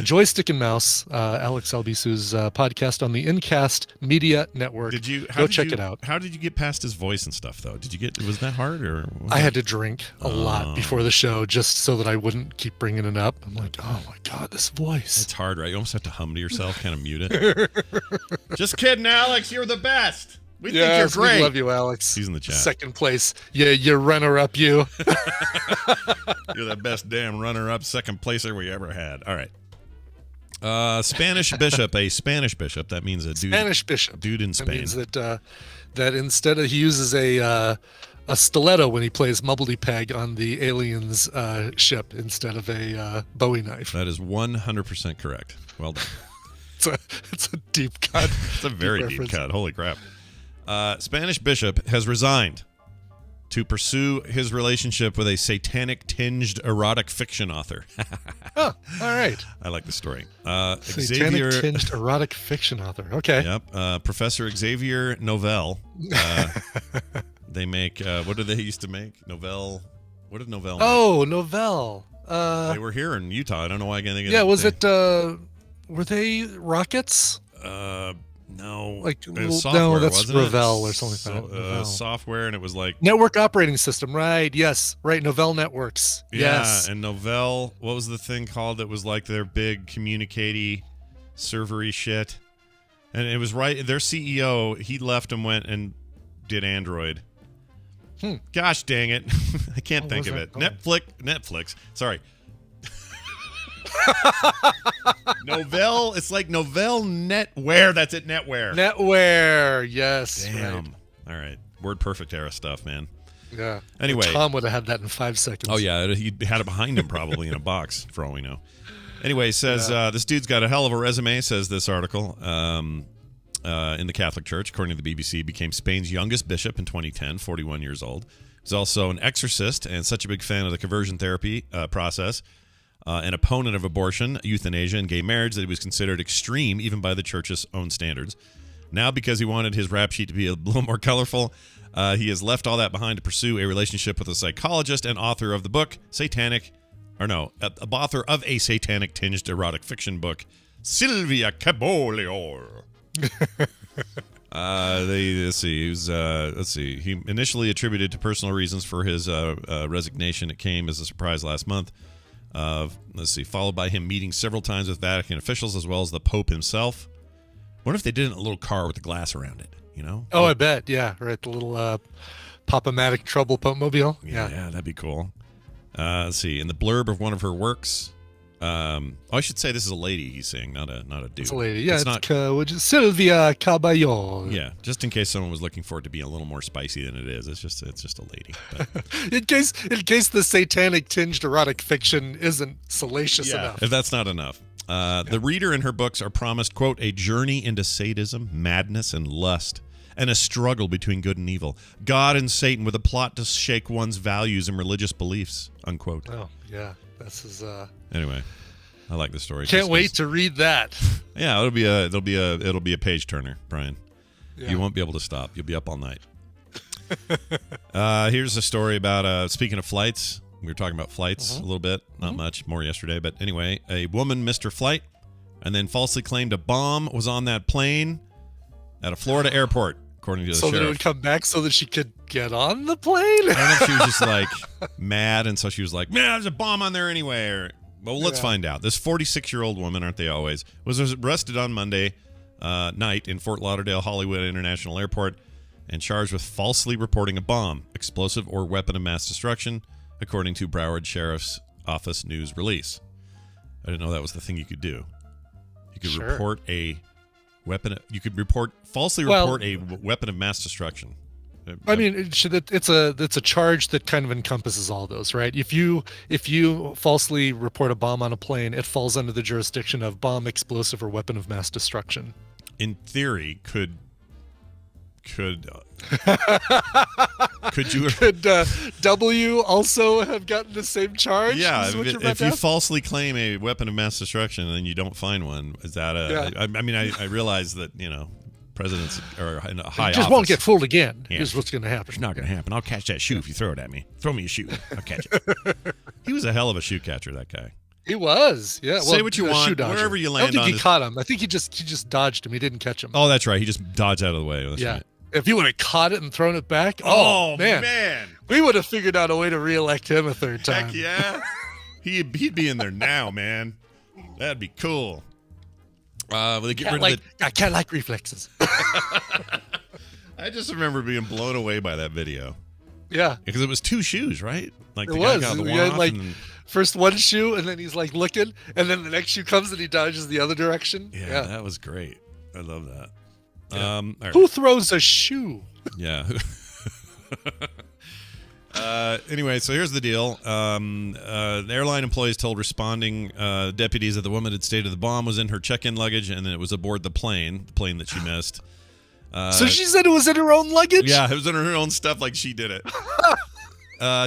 Joystick and Mouse, Alex Albisu's podcast on the Incast Media Network. Go check it out. How did you get past his voice and stuff, though? Was that hard? Or I had to drink a lot before the show just so that I wouldn't keep bringing it up. I'm like, oh my God, this voice. It's hard, right? You almost have to hum to yourself, kind of mute it. Just kidding, Alex. You're the best. We think you're great. We love you, Alex. He's in the chat. Second place. Yeah, you runner-up, you. You're the best damn runner-up, second placer we ever had. All right. Spanish bishop, a Spanish bishop. That means a dude. Spanish bishop. Dude in Spain. That means that instead of he uses a stiletto when he plays Mubbledy-Peg on the aliens ship instead of a Bowie knife. That is 100% correct. Well done. It's a deep cut. It's a very deep cut. Holy crap. Spanish bishop has resigned to pursue his relationship with a satanic-tinged erotic fiction author. Oh, all right. I like the story. Satanic-tinged erotic fiction author. Okay. Yep. Professor Xavier Novell. They make, what did they used to make? Novell. What did Novell make? Oh, Novell. They were here in Utah. I don't know why I can't think of it. Yeah, was it, were they rockets? No. Like, it was software, no, that's wasn't Revell it? or something like that. Software, and it was like... Network operating system, right. Yes, right, Novell Networks. Yeah, yes. and Novell, what was the thing called that was like their big communicatey, servery shit? And it was right, their CEO, he left and went and did Android. Gosh dang it. I can't think of it. Netflix. Sorry. Novell. It's like Novell Netware. That's it. Netware. Netware. Yes. Damn. Right. All right. Word perfect era stuff, man. Yeah. Anyway. Tom would have had that in 5 seconds. Oh, yeah. He had it behind him probably in a box, for all we know. Anyway, says this dude's got a hell of a resume, says this article. In the Catholic Church, according to the BBC, became Spain's youngest bishop in 2010, 41 years old. He's also an exorcist and such a big fan of the conversion therapy process, an opponent of abortion, euthanasia, and gay marriage that he was considered extreme even by the church's own standards. Now, because he wanted his rap sheet to be a little more colorful, he has left all that behind to pursue a relationship with a psychologist and author of the book, author of a satanic-tinged erotic fiction book, Sylvia Caballero. Let's see. He initially attributed to personal reasons for his resignation. It came as a surprise last month. Followed by him meeting several times with Vatican officials as well as the Pope himself. Wonder if they did it in a little car with the glass around it, you know? Oh, I bet. Yeah, right. The little Pop-O-Matic Trouble Pump Mobile. Yeah, that'd be cool. Let's see. In the blurb of one of her works, I should say this is a lady he's saying, not a dude. It's a lady. Yeah, it's Sylvia Caballero. Yeah, just in case someone was looking for it to be a little more spicy than it is. It's just a lady. in case the satanic tinged erotic fiction isn't salacious enough. If that's not enough. The reader in her books are promised, quote, a journey into sadism, madness, and lust, and a struggle between good and evil. God and Satan with a plot to shake one's values and religious beliefs, unquote. Oh, yeah. This is Anyway, I like the story. Can't wait to read that. Yeah, it'll be a page turner, Brian. Yeah. You won't be able to stop. You'll be up all night. Here's a story about speaking of flights. We were talking about flights a little bit, not much, more yesterday, but anyway, a woman missed her flight and then falsely claimed a bomb was on that plane at a Florida airport. according to the so sheriff. that it would come back so that she could get on the plane? I don't know if she was just like mad, and so she was like, man, there's a bomb on there anyway. Well, let's find out. This 46-year-old woman, aren't they always, was arrested on Monday night in Fort Lauderdale Hollywood International Airport and charged with falsely reporting a bomb, explosive, or weapon of mass destruction, according to Broward Sheriff's Office news release. I didn't know that was the thing you could do. You could report a weapon. You could falsely report a weapon of mass destruction. I mean, it's a charge that kind of encompasses all those, right? If you falsely report a bomb on a plane, it falls under the jurisdiction of bomb, explosive, or weapon of mass destruction. In theory, could W also have gotten the same charge? Yeah, if you falsely claim a weapon of mass destruction and then you don't find one, is that I mean, I realize that, presidents are in a high just office. Won't get fooled again. Yeah. Here's what's going to happen. It's not going to happen. I'll catch that shoe if you throw it at me. Throw me a shoe. I'll catch it. He was a hell of a shoe catcher, that guy. He was, yeah. Say what you want, wherever you land. I don't think he caught him. I think he just dodged him. He didn't catch him. Oh, that's right. He just dodged out of the way. That's right. If you would have caught it and thrown it back, oh man, we would have figured out a way to reelect him a third time. Heck yeah, he'd be in there now, man. That'd be cool. They get rid of I can't like reflexes. I just remember being blown away by that video. Yeah, because it was two shoes, right? Like it the was. guy got the He one had, off like, and first one shoe, and then he's like looking, and then the next shoe comes and he dodges the other direction. Yeah, that was great. I love that. Yeah. All right. Who throws a shoe? Yeah. Anyway, so here's the deal. The airline employees told responding deputies that the woman had stated the bomb was in her check-in luggage and that it was aboard the plane that she missed. So she said it was in her own luggage? Yeah, it was in her own stuff, like she did it.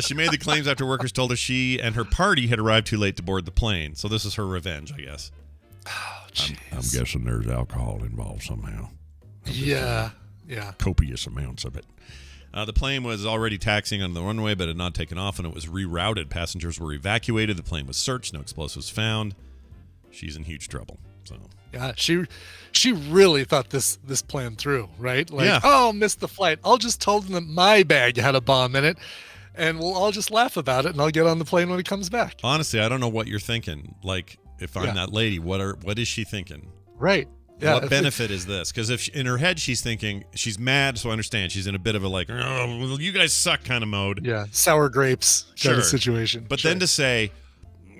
She made the claims after workers told her she and her party had arrived too late to board the plane. So this is her revenge, I guess. Oh, I'm guessing there's alcohol involved somehow. Yeah. Copious amounts of it. The plane was already taxiing on the runway, but had not taken off, and it was rerouted. Passengers were evacuated. The plane was searched. No explosives found. She's in huge trouble. So yeah, she really thought this plan through, right? Like, yeah. Oh, missed the flight. I'll just tell them that my bag had a bomb in it, and we'll all just laugh about it, and I'll get on the plane when it comes back. Honestly, I don't know what you're thinking. Like, if I'm that lady, what is she thinking? Right. Yeah, what benefit is this? Because if in her head she's thinking she's mad, so I understand she's in a bit of a like, oh, well, you guys suck kind of mode. Yeah, sour grapes kind of situation. But then to say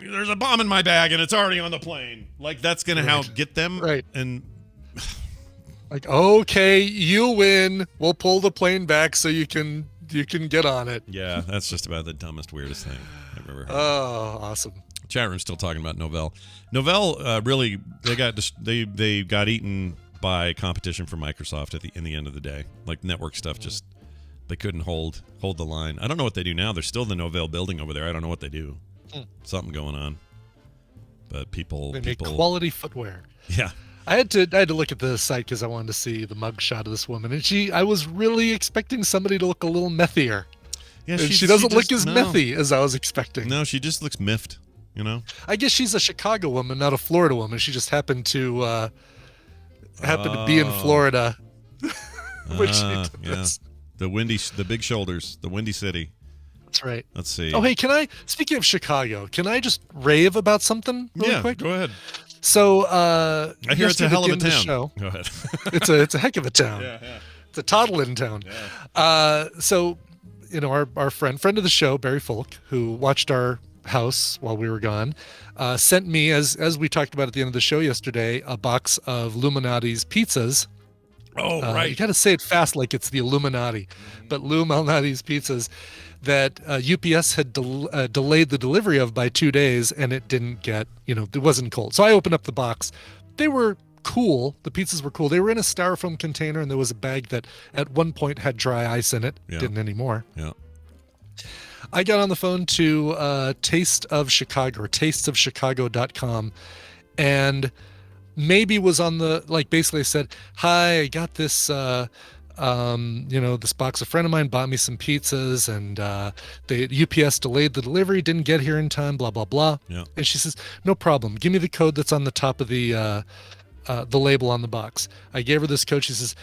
there's a bomb in my bag and it's already on the plane, like that's gonna get them right. And like, okay, you win. We'll pull the plane back so you can get on it. Yeah, that's just about the dumbest, weirdest thing I've ever heard. Oh, awesome. Chat room's still talking about Novell. Novell really they got eaten by competition from Microsoft in the end of the day. Like network stuff, just they couldn't hold the line. I don't know what they do now. There's still the Novell building over there. I don't know what they do. Something going on. But people make quality footwear. Yeah. I had to look at the site because I wanted to see the mugshot of this woman, and I was really expecting somebody to look a little methier. Yeah, she doesn't look as methy as I was expecting. No, she just looks miffed. I guess she's a Chicago woman, not a Florida woman. She just happened to be in Florida when she did this. The big shoulders, the windy city. That's right. Let's see. Oh, hey, speaking of Chicago, can I just rave about something really quick? Go ahead. So I hear it's a hell of a town. Show, go ahead. it's a heck of a town. Yeah. It's a toddling town. Yeah. So, our friend of the show, Barry Folk, who watched our house while we were gone, sent me, as we talked about at the end of the show yesterday, a box of Illuminati's pizzas. Oh, right. You got to say it fast like it's the Illuminati, but Illuminati's pizzas that UPS had delayed the delivery of by 2 days, and it didn't get, it wasn't cold. So I opened up the box. They were cool. The pizzas were cool. They were in a styrofoam container, and there was a bag that at one point had dry ice in it. Yeah. Didn't anymore. Yeah. I got on the phone to Taste of Chicago or tastesofchicago.com, and maybe was on the, basically said, hi, I got this, this box. A friend of mine bought me some pizzas, and the UPS delayed the delivery, didn't get here in time, blah, blah, blah. Yeah. And she says, no problem. Give me the code that's on the top of the label on the box. I gave her this code. She says,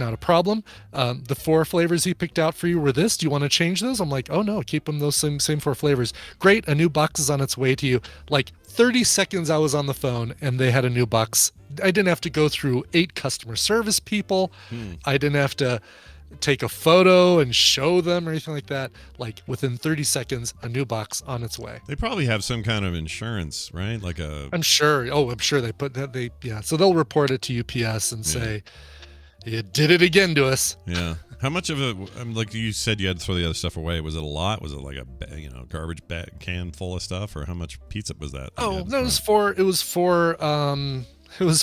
not a problem. The 4 flavors he picked out for you were this. Do you want to change those? I'm like, oh no, keep them those same 4 flavors. Great, a new box is on its way to you. Like 30 seconds I was on the phone and they had a new box. I didn't have to go through 8 customer service people. I didn't have to take a photo and show them or anything like that. Like within 30 seconds, a new box on its way. They probably have some kind of insurance, right? Like I'm sure they put that. So they'll report it to UPS and say, you did it again to us. Yeah. How much of it, like you said you had to throw the other stuff away. Was it a lot? Was it like a garbage bag can full of stuff, or how much pizza was that? Oh, no, it was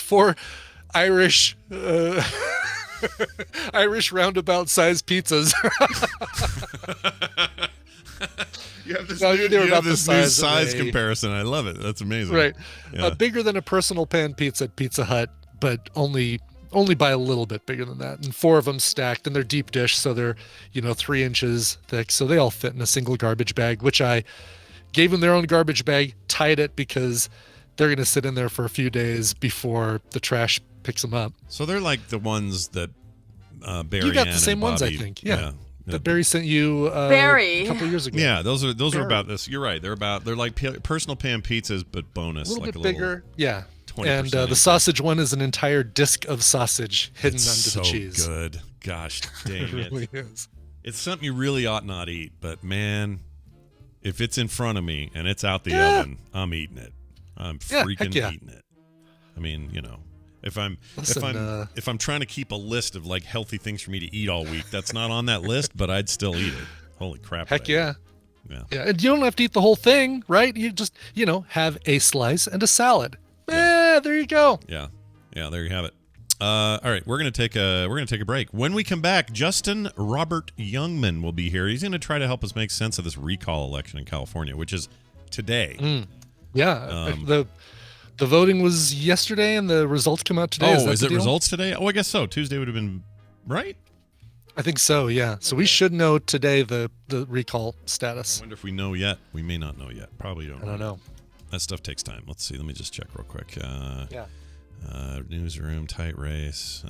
for Irish Irish roundabout size pizzas. You have this, new size comparison. I love it. That's amazing. Right. Yeah. Bigger than a personal pan pizza at Pizza Hut, but only by a little bit bigger than that. And 4 of them stacked, and they're deep dish, so they're 3 inches thick. So they all fit in a single garbage bag, which I gave them their own garbage bag, tied it because they're going to sit in there for a few days before the trash picks them up. So they're like the ones that Barry. You got the same ones, I think. Yeah. That Barry sent you a couple of years ago. Yeah, those are about this. You're right. They're like personal pan pizzas, but bonus, a little like bit a bigger. Yeah. 20% and the sausage one is an entire disc of sausage hidden under the cheese. So good. Gosh dang it. It really is. It's something you really ought not eat, but man, if it's in front of me and it's out the oven, I'm eating it. I'm freaking eating it. I mean, if I'm trying to keep a list of like healthy things for me to eat all week, that's not on that list, but I'd still eat it. Holy crap. Heck yeah. Yeah. And you don't have to eat the whole thing, right? You just, have a slice and a salad. Yeah, there you go. Yeah. Yeah, there you have it. All right, we're gonna take a break. When we come back, Justin Robert Youngman will be here. He's gonna try to help us make sense of this recall election in California, which is today. Yeah, the voting was yesterday, and the results come out today. Oh, is it results today? Oh, I guess so. Tuesday would have been right. I think so. Yeah. So we should know today the recall status. I wonder if we know yet. We may not know yet. Probably don't. I don't know. That stuff takes time. Let's see. Let me just check real quick. Newsroom, tight race.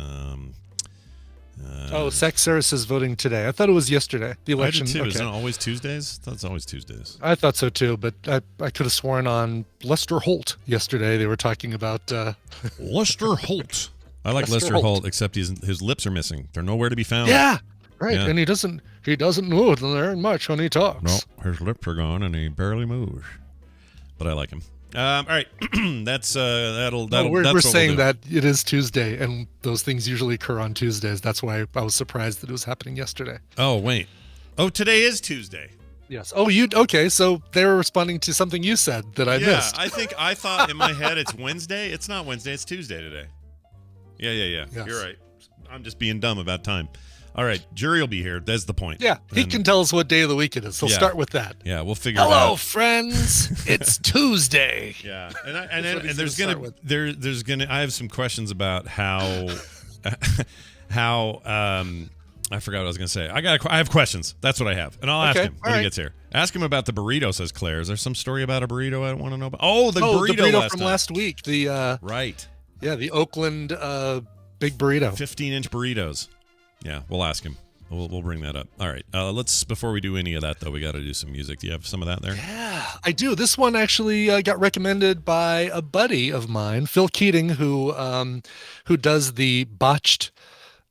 Sex Services voting today. I thought it was yesterday. The election. I did too. Okay. Isn't it always Tuesdays? I thought it's always Tuesdays. I thought so too, but I could have sworn on Lester Holt yesterday they were talking about Lester Holt. I like Lester Holt, except his lips are missing. They're nowhere to be found. Yeah, right. Yeah. And he doesn't move very much when he talks. No, his lips are gone and he barely moves. But I like him. All right, that's that'll. We're saying that it is Tuesday, and those things usually occur on Tuesdays. That's why I was surprised that it was happening yesterday. Oh wait, today is Tuesday. Yes. Oh, okay? So they were responding to something you said that I missed. Yeah, I thought in my head it's Wednesday. It's not Wednesday. It's Tuesday today. Yeah. Yes. You're right. I'm just being dumb about time. All right, jury will be here. That's the point. Yeah, he can tell us what day of the week it is. So start with that. Yeah, we'll figure it out. Hello, friends. It's Tuesday. Yeah, and there's gonna. I have some questions about how I forgot what I was gonna say. I have questions. That's what I have, and I'll ask him when he gets here. Ask him about the burrito. Says Claire. Is there some story about a burrito I want to know about? The burrito from last week. The right. Yeah, the Oakland big burrito. 15-inch burritos. Yeah, we'll ask him. We'll bring that up. All right. Before we do any of that, though, we got to do some music. Do you have some of that there? Yeah, I do. This one actually got recommended by a buddy of mine, Phil Keating, who does the Botched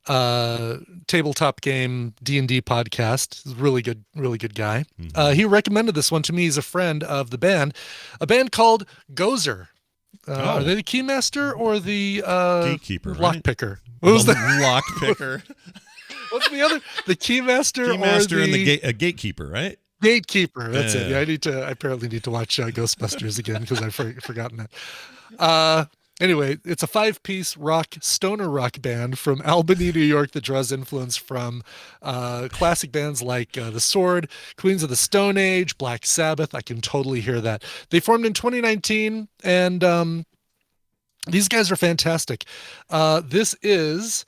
tabletop game D&D podcast. He's a really good guy. Mm-hmm. He recommended this one to me. He's a friend of the band, a band called Gozer. Are they the Keymaster or the Gatekeeper? Lockpicker? What was the Lockpicker? What's the other? The Keymaster or and a Gatekeeper, right? Gatekeeper. That's it. Yeah, I apparently need to watch Ghostbusters again because I've forgotten that. Anyway, it's a 5-piece stoner rock band from Albany, New York that draws influence from classic bands like The Sword, Queens of the Stone Age, Black Sabbath. I can totally hear that. They formed in 2019, and these guys are fantastic. This is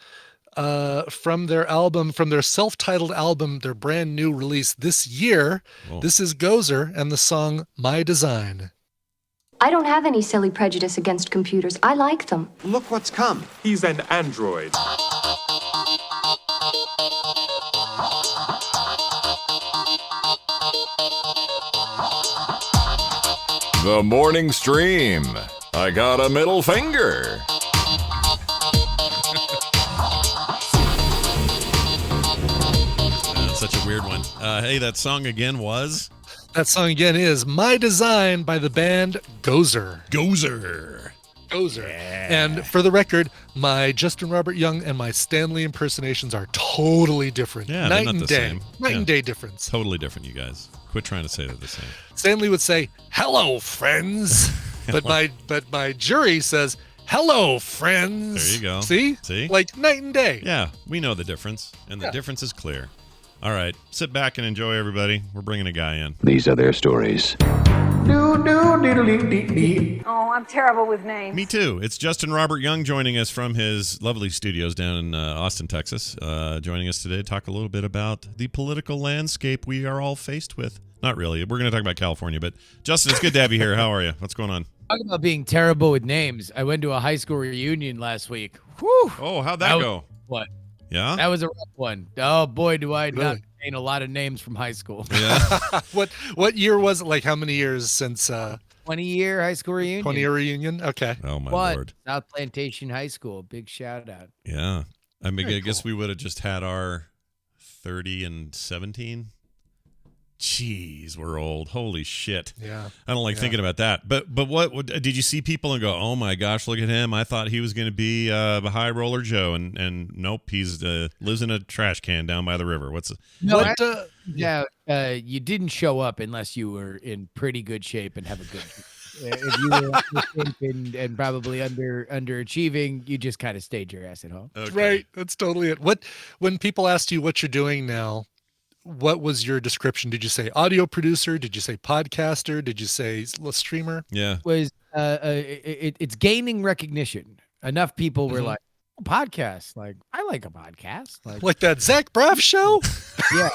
from their self-titled album, their brand new release this year. Whoa. This is Gozer and the song My Design. I don't have any silly prejudice against computers. I like them. Look what's come. He's an android. The morning stream. I got a middle finger. Such a weird one. Hey, that song again was? That song again is My Design by the band Gozer. Gozer. Yeah. And for the record, my Justin Robert Young and my Stanley impersonations are totally different. Yeah, Night they're not and the day. same. Night Yeah. and day difference. Totally different, you guys. Quit trying to say they're the same. Stanley would say, "Hello, friends," but my jury says, "Hello, friends." There you go. See? Like night and day. Yeah, we know the difference, and the difference is clear. All right, sit back and enjoy, everybody. We're bringing a guy in. These are their stories. Oh, I'm terrible with names. Me too. It's Justin Robert Young joining us from his lovely studios down in Austin, Texas. Joining us today to talk a little bit about the political landscape we are all faced with. Not really. We're going to talk about California, but Justin, it's good to have you here. How are you? What's going on? Talking about being terrible with names. I went to a high school reunion last week. Whew. Oh, how'd that go? What? Yeah? That was a rough one. Oh, boy, do I not Really? retain a lot of names from high school. Yeah. What year was it? Like how many years since 20-year high school reunion. 20-year reunion? Okay. Oh, my What? Lord. South Plantation High School. Big shout out. Yeah. I mean, Very I guess cool. we would have just had our 30 and 17. Jeez, we're old. Holy shit. Yeah. I don't like thinking about that. But what did you see people and go, oh my gosh, look at him. I thought he was going to be the high roller Joe. And nope, he's lives in a trash can down by the river. What's No, What, yeah, you didn't show up unless you were in pretty good shape and have a good. If you were out of shape and probably underachieving, you just kind of stayed your ass at home. okay. Right. That's totally it. When people asked you what you're doing now, what was your description? Did you say audio producer? Did you say podcaster? Did you say streamer? Yeah. Was it's gaining recognition. Enough people were like, oh, podcast. Like, I like a podcast. Like that Zach Braff show? Yeah.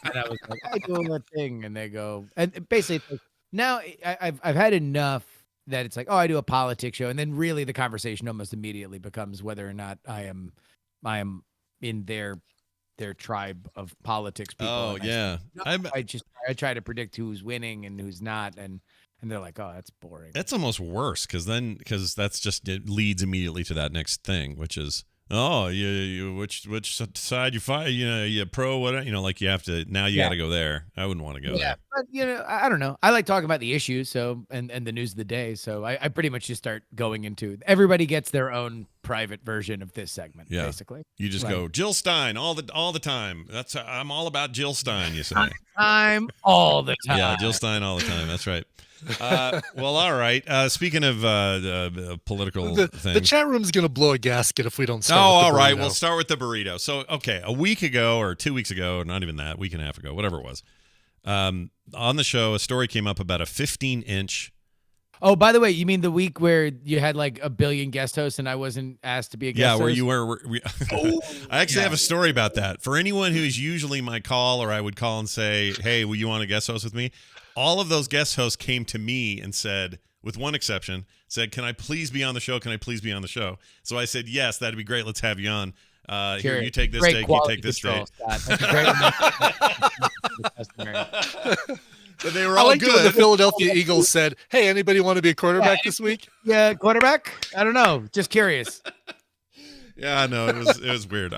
And I was like, I do a thing, and they go, and basically it's like, now I've had enough that it's like, oh, I do a politics show, and then really the conversation almost immediately becomes whether or not I am in their tribe of politics people. Oh, And yeah. I try to predict who's winning and who's not, and they're like, oh, that's boring. That's almost worse because that's just, it leads immediately to that next thing, which is, oh, you which side you fight, you pro, what, like you have to, now you got to go there. I wouldn't want to go there. But I don't know. I like talking about the issues, so and the news of the day. So I pretty much just start going into, everybody gets their own private version of this segment, Yeah. basically. You just go Jill Stein all the time. I'm all about Jill Stein, you say. I'm all the time. Yeah, Jill Stein all the time. That's right. Well, all right. Speaking of political The things. chat room's going to blow a gasket if we don't Oh, start with the all right. burrito. We'll start with the burrito. So, okay, a week ago or 2 weeks ago, or not even that, week and a half ago, whatever it was, on the show, a story came up about a 15-inch. Oh, by the way, you mean the week where you had like a billion guest hosts and I wasn't asked to be a guest host? Yeah, where you were. I actually have a story about that. For anyone who's usually my call, or I would call and say, hey, will you want to guest host with me? All of those guest hosts came to me and said, with one exception, said, can I please be on the show? Can I please be on the show? So I said, yes, that'd be great. Let's have you on. Here, you take this Great take, you quality take this control, take. Scott. That's a great But they were I all liked it when the good. Philadelphia Eagles said, hey, anybody want to be a quarterback this week? Yeah, quarterback? I don't know. Just curious. Yeah, no, it was weird.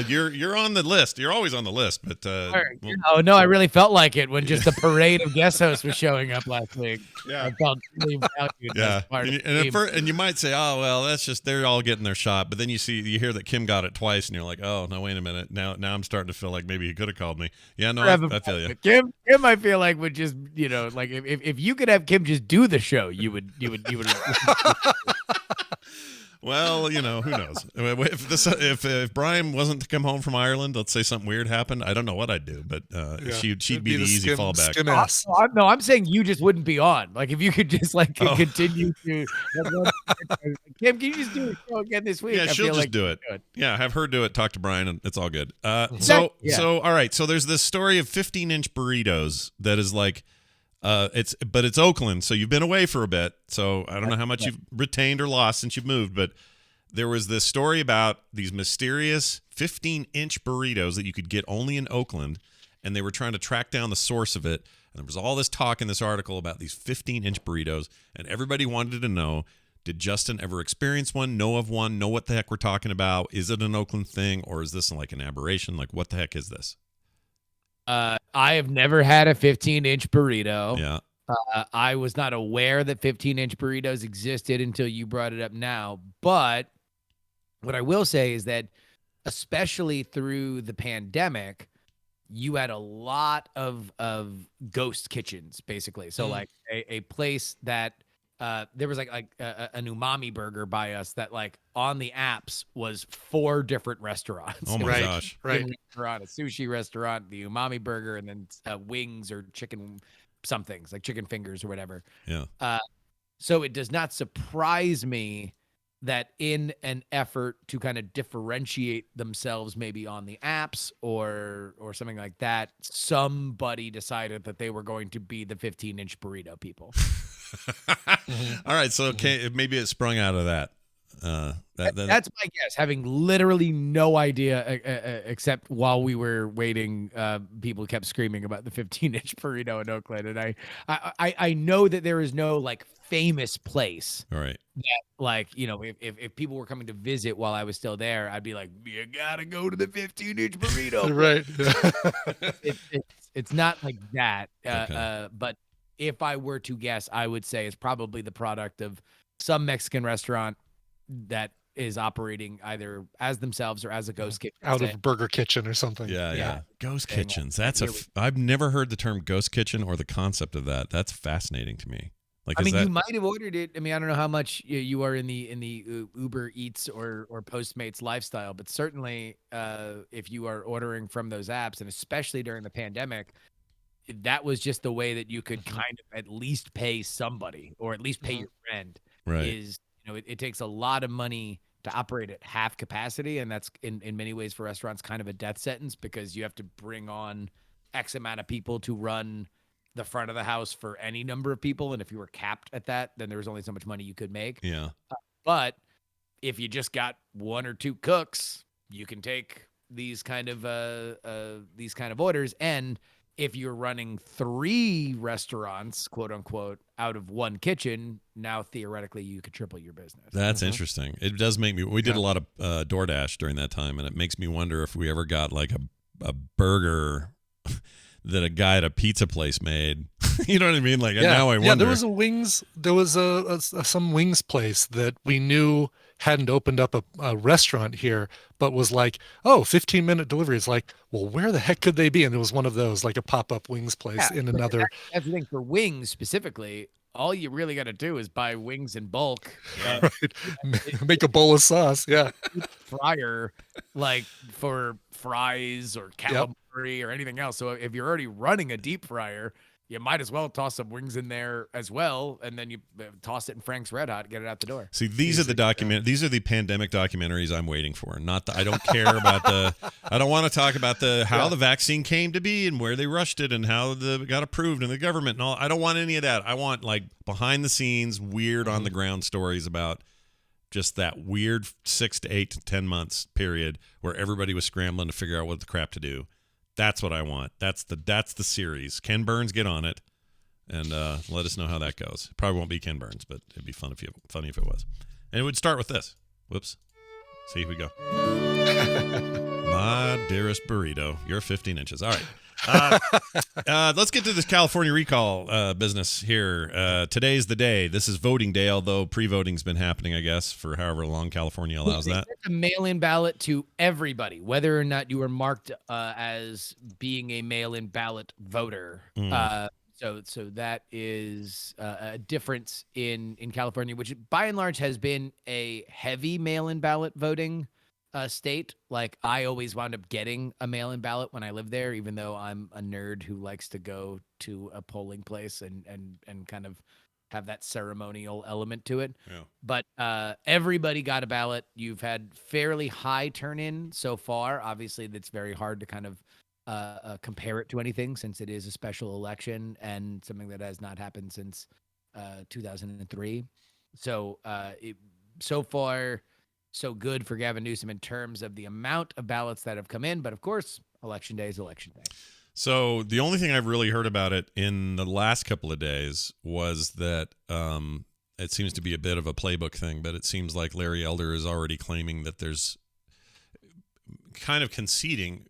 You're on the list. You're always on the list, but Oh no, I really felt like it when just the parade of guest hosts was showing up last week. Yeah. I felt really valued. yeah. as part of the And, team. and you might say, oh well, that's just they're all getting their shot. But then you hear that Kim got it twice, and you're like, oh no, wait a minute. Now I'm starting to feel like maybe he could have called me. Yeah, no, I feel you. Kim, I feel like would just like if you could have Kim just do the show, you would. Well, who knows? If Brian wasn't to come home from Ireland, let's say something weird happened, I don't know what I'd do, but she'd It'd be the easy skim fallback. ass. No, I'm saying you just wouldn't be on. Like if you could just continue to. Kim, can you just do the show again this week? Yeah, I she'll feel just like do it. you could. Yeah, have her do it. Talk to Brian, and it's all good. Yeah. So all right. So there's this story of 15-inch burritos that is like, it's Oakland. So you've been away for a bit. So I don't know how much you've retained or lost since you've moved, but there was this story about these mysterious 15-inch burritos that you could get only in Oakland, and they were trying to track down the source of it. And there was all this talk in this article about these 15-inch burritos, and everybody wanted to know, did Justin ever experience one, know of one, know what the heck we're talking about? Is it an Oakland thing, or is this like an aberration? Like, what the heck is this? I have never had a 15-inch burrito. Yeah. I was not aware that 15-inch burritos existed until you brought it up now. But what I will say is that, especially through the pandemic, you had a lot of ghost kitchens, basically. So like a place that there was like an umami burger by us that like on the apps was 4 different restaurants. Oh my gosh. Right. Restaurant, a sushi restaurant, the umami burger, and then wings or chicken somethings like chicken fingers or whatever. Yeah. So it does not surprise me that in an effort to kind of differentiate themselves maybe on the apps or something like that, somebody decided that they were going to be the 15-inch burrito people. All right, so maybe it sprung out of that. That's my guess, having literally no idea except while we were waiting, people kept screaming about the 15-inch burrito in Oakland, and I know that there is no like famous place. All right. That, like, you know, if people were coming to visit while I was still there, I'd be like, you gotta go to the 15-inch burrito. Right. It's not like that. Okay. But if I were to guess, I would say it's probably the product of some Mexican restaurant that is operating either as themselves or as a ghost kitchen. Out of Burger Kitchen or something. Yeah. Ghost kitchens. That's I've never heard the term ghost kitchen or the concept of that. That's fascinating to me. Like, I mean, you might have ordered it. I mean, I don't know how much you are in the Uber Eats or Postmates lifestyle, but certainly if you are ordering from those apps, and especially during the pandemic, that was just the way that you could kind of at least pay somebody or at least pay your rent. Right. Is, you know, it takes a lot of money to operate at half capacity, and that's in many ways for restaurants kind of a death sentence, because you have to bring on X amount of people to run the front of the house for any number of people, and if you were capped at that, then there was only so much money you could make. Yeah. But if you just got 1 or 2 cooks, you can take these kind of orders, and if you're running 3 restaurants, quote unquote, out of 1 kitchen, now theoretically you could triple your business. That's interesting. It does make me. We did a lot of DoorDash during that time, and it makes me wonder if we ever got like a burger that a guy at a pizza place made. You know what I mean? Like, now I wonder. Yeah, there was some wings place that we knew hadn't opened up a restaurant here, but was like, 15-minute delivery. It's like, well, where the heck could they be? And it was one of those, like a pop-up wings place in another. That's the thing for wings specifically. All you really got to do is buy wings in bulk. Right. Make a bowl of sauce. Yeah. Fryer, like for fries or calamari or anything else. So if you're already running a deep fryer, you might as well toss some wings in there as well, and then you toss it in Frank's Red Hot, get it out the door. See, these are the pandemic documentaries I'm waiting for. Not I don't care about I don't want to talk about how the vaccine came to be and where they rushed it and how it got approved in the government and all. I don't want any of that. I want like behind the scenes, weird on the ground stories about just that weird 6 to 8 to 10 months period where everybody was scrambling to figure out what the crap to do. That's what I want. That's the series. Ken Burns, get on it, and let us know how that goes. It probably won't be Ken Burns, but it'd be funny if it was. And it would start with this. Whoops. See, here we go. My dearest burrito, you're 15 inches. All right. Let's get to this California recall business here. Today's the day. This is voting day, although pre-voting's been happening, I guess, for however long California allows that. It's a mail-in ballot to everybody, whether or not you were marked as being a mail-in ballot voter. So that is a difference in California, which by and large has been a heavy mail-in ballot voting state. Like, I always wound up getting a mail-in ballot when I lived there, even though I'm a nerd who likes to go to a polling place and kind of have that ceremonial element to it. Yeah. But everybody got a ballot. You've had fairly high turn-in so far. Obviously, that's very hard to kind of compare it to anything, since it is a special election and something that has not happened since 2003. So so far, so good for Gavin Newsom in terms of the amount of ballots that have come in. But of course, election day is election day. So the only thing I've really heard about it in the last couple of days was that it seems to be a bit of a playbook thing, but it seems like Larry Elder is already claiming that there's kind of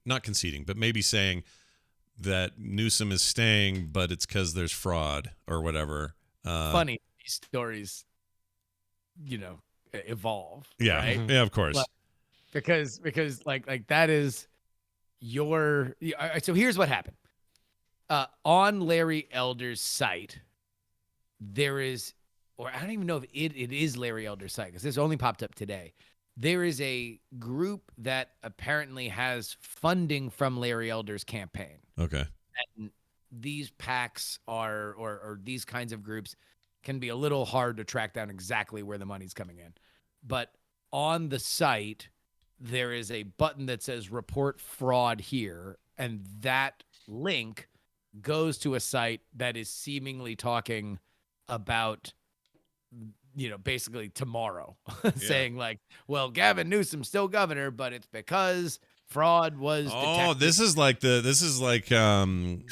not conceding, but maybe saying that Newsom is staying, but it's because there's fraud or whatever. Funny, these stories, evolve. Yeah, right? Yeah, of course. But because like that is so here's what happened. On Larry Elder's site, there is, or I don't even know if it is Larry Elder's site because this only popped up today. There is a group that apparently has funding from Larry Elder's campaign. Okay. And these PACs or these kinds of groups can be a little hard to track down exactly where the money's coming in. But on the site, there is a button that says report fraud here. And that link goes to a site that is seemingly talking about, basically tomorrow, saying like, well, Gavin Newsom's still governor, but it's because fraud was detected. Oh, this is like I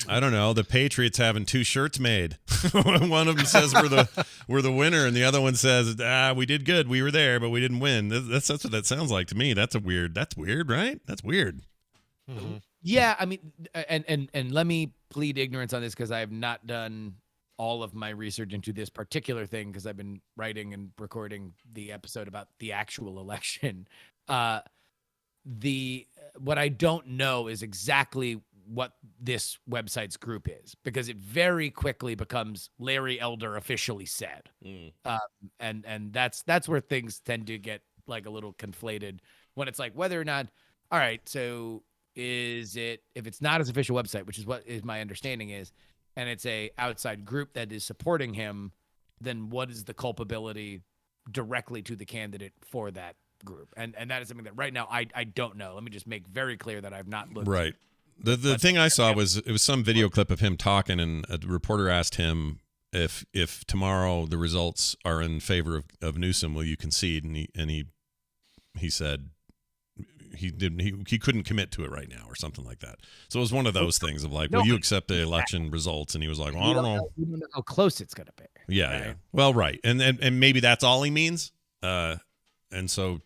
don't know, the Patriots having two shirts made. One of them says we're the winner, and the other one says we did good, we were there, but we didn't win. That's what that sounds like to me. That's weird, right? That's weird. Mm-hmm. Yeah, I mean, and let me plead ignorance on this because I have not done all of my research into this particular thing because I've been writing and recording the episode about the actual election. What I don't know is exactly what this website's group is because it very quickly becomes Larry Elder officially said. And that's where things tend to get like a little conflated when it's like whether or not, all right, so if it's not his official website, which is what is my understanding is, and it's a outside group that is supporting him, then what is the culpability directly to the candidate for that group? And that is something that right now I don't know. Let me just make very clear that I've not looked. Right. The thing I saw was some video clip of him talking, and a reporter asked him if tomorrow the results are in favor of Newsom, will you concede? And he said he couldn't commit to it right now or something like that. So it was one of those things of like, will you accept the election results? And he was like, well, I don't know. We don't know how close it's going to be. Yeah, right? yeah. Well, right. And maybe that's all he means. And so,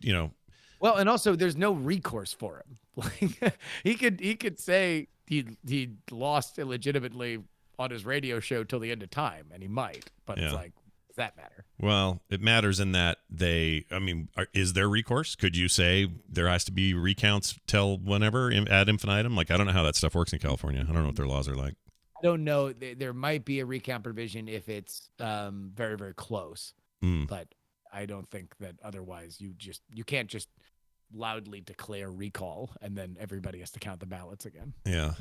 Well, and also there's no recourse for him. Like he could say he lost illegitimately on his radio show till the end of time, and he might. But it's like, does that matter? Well, it matters in that is there recourse? Could you say there has to be recounts till whenever ad infinitum? Like, I don't know how that stuff works in California. I don't know what their laws are like. I don't know. There might be a recount provision if it's very, very close. But I don't think that otherwise you can't just loudly declare recall and then everybody has to count the ballots again. Yeah.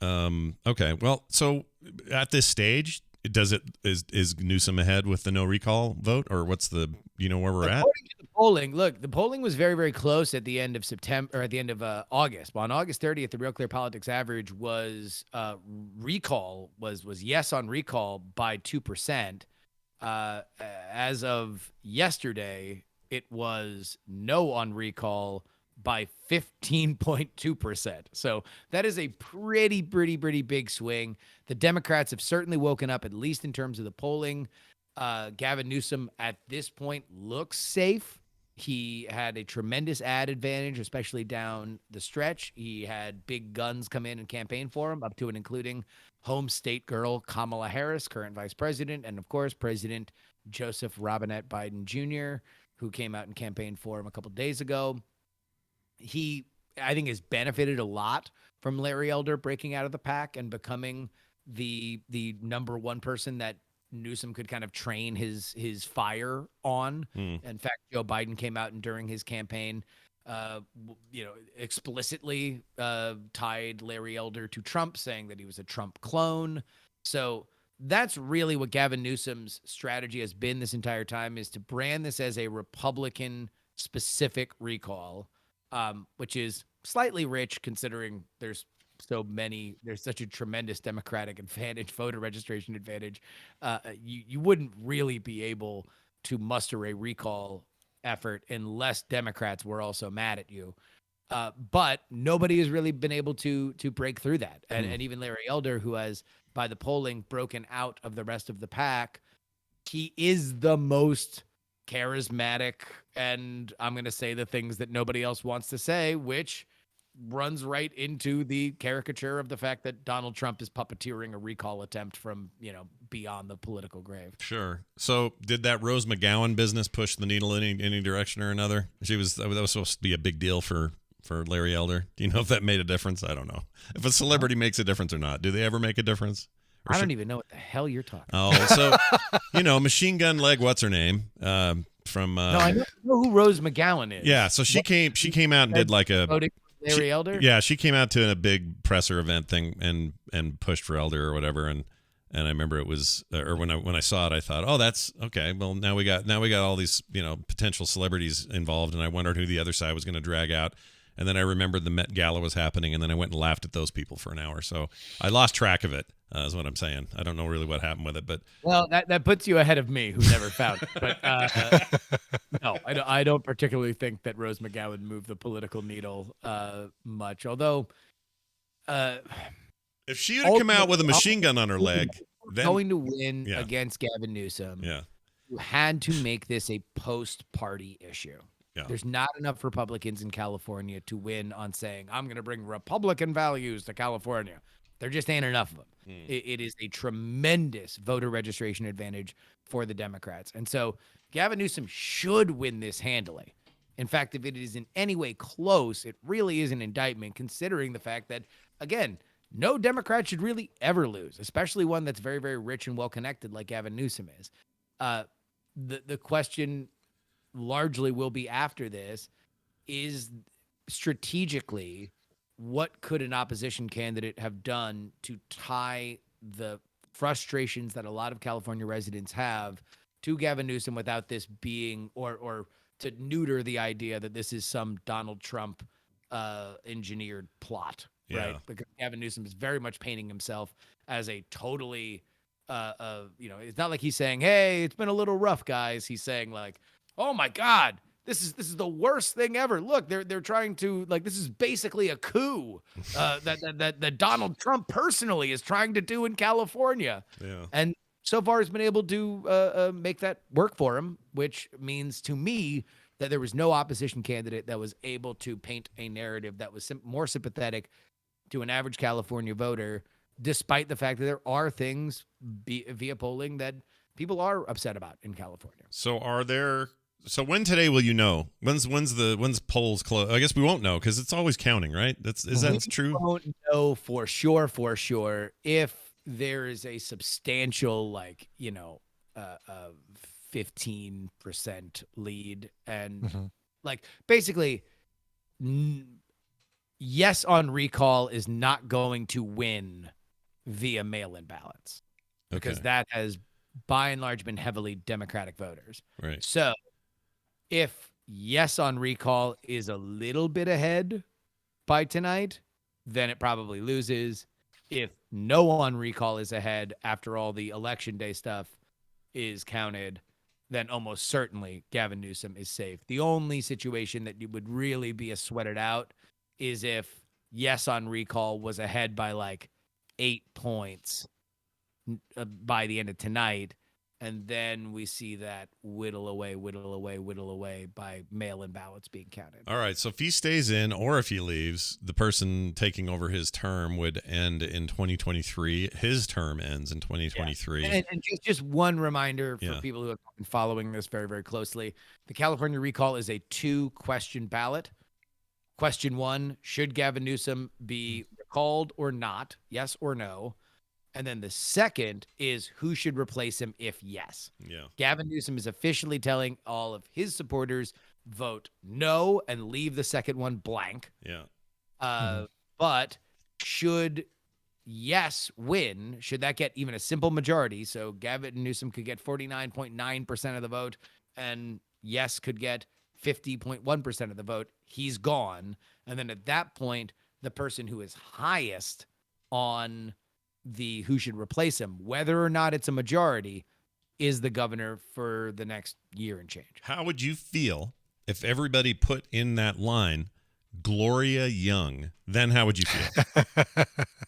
Okay. Well, so at this stage, is Newsom ahead with the no recall vote, or what's where we're at? According to the polling, look, the polling was very, very close at the end of September or at the end of August. Well, on August 30th, the Real Clear Politics average was recall was yes on recall by 2%. As of yesterday, it was no on recall by 15.2%. So that is a pretty big swing. The Democrats have certainly woken up, at least in terms of the polling. Gavin Newsom at this point looks safe. He had a tremendous ad advantage, especially down the stretch. He had big guns come in and campaign for him, up to and including home state girl Kamala Harris, current vice president, and of course, President Joseph Robinette Biden Jr., who came out and campaigned for him a couple days ago. He, I think, has benefited a lot from Larry Elder breaking out of the pack and becoming the number one person that Newsom could kind of train his fire on. In fact, Joe Biden came out and during his campaign, explicitly tied Larry Elder to Trump, saying that he was a Trump clone. So that's really what Gavin Newsom's strategy has been this entire time, is to brand this as a Republican specific recall, which is slightly rich considering there's such a tremendous Democratic advantage, voter registration advantage. You wouldn't really be able to muster a recall effort unless Democrats were also mad at you. But nobody has really been able to break through that. And even Larry Elder, who has, by the polling, broken out of the rest of the pack, he is the most charismatic, and I'm going to say the things that nobody else wants to say, which runs right into the caricature of the fact that Donald Trump is puppeteering a recall attempt from, beyond the political grave. Sure. So did that Rose McGowan business push the needle in any direction or another? That was supposed to be a big deal for Larry Elder. Do you know if that made a difference? I don't know. If a celebrity makes a difference or not. Do they ever make a difference? I don't even know what the hell you're talking about. Oh, so, Machine Gun Leg, what's her name? From No, I know who Rose McGowan is. Yeah, so she came out and did like a Larry Elder? Yeah, she came out to a big presser event thing and pushed for Elder or whatever, and I remember it was or when I saw it, I thought, oh, that's okay. Well, now we got all these potential celebrities involved, and I wondered who the other side was going to drag out. And then I remembered the Met Gala was happening, and then I went and laughed at those people for an hour. So I lost track of it, is what I'm saying. I don't know really what happened with it, but well, that puts you ahead of me, who never found it. But no, I don't particularly think that Rose McGowan moved the political needle much. Although, if she had come out with a machine gun on her leg, then going to win against Gavin Newsom, you had to make this a post-party issue. Yeah. There's not enough Republicans in California to win on saying, I'm going to bring Republican values to California. There just ain't enough of them. It is a tremendous voter registration advantage for the Democrats. And so Gavin Newsom should win this handily. In fact, if it is in any way close, it really is an indictment, considering the fact that, again, no Democrat should really ever lose, especially one that's very, very rich and well-connected like Gavin Newsom is. The question largely will be after this is strategically, what could an opposition candidate have done to tie the frustrations that a lot of California residents have to Gavin Newsom without this being, or to neuter the idea that this is some Donald Trump engineered plot, right? Because Gavin Newsom is very much painting himself as a totally, it's not like he's saying, hey, it's been a little rough, guys. He's saying like, oh my God, this is the worst thing ever. Look, they're trying to, like, this is basically a coup that Donald Trump personally is trying to do in California. Yeah. And so far has been able to make that work for him, which means to me that there was no opposition candidate that was able to paint a narrative that was more sympathetic to an average California voter, despite the fact that there are things via polling that people are upset about in California. So when today will you know? When's polls close? I guess we won't know because it's always counting, right? Is that true? We won't know for sure if there is a substantial 15% lead, and basically yes on recall is not going to win via mail-in ballots, because that has by and large been heavily Democratic voters. Right. So if yes on recall is a little bit ahead by tonight, then it probably loses. If no on recall is ahead after all the election day stuff is counted, then almost certainly Gavin Newsom is safe. The only situation that you would really be a sweated out is if yes on recall was ahead by 8 points by the end of tonight, and then we see that whittle away by mail-in ballots being counted. All right, so if he stays in or if he leaves, the person taking over his term would end in 2023. His term ends in 2023. Yeah. And just one reminder for people who have been following this very, very closely. The California recall is a 2-question ballot. Question 1, should Gavin Newsom be recalled or not? Yes or no? And then the second is who should replace him if yes. Yeah. Gavin Newsom is officially telling all of his supporters, vote no and leave the second one blank. Yeah. But should yes win, should that get even a simple majority, so Gavin Newsom could get 49.9% of the vote and yes could get 50.1% of the vote, he's gone. And then at that point, the person who is highest on the who should replace him, whether or not it's a majority, is the governor for the next year and change. How would you feel if everybody put in that line Gloria Young, then how would you feel?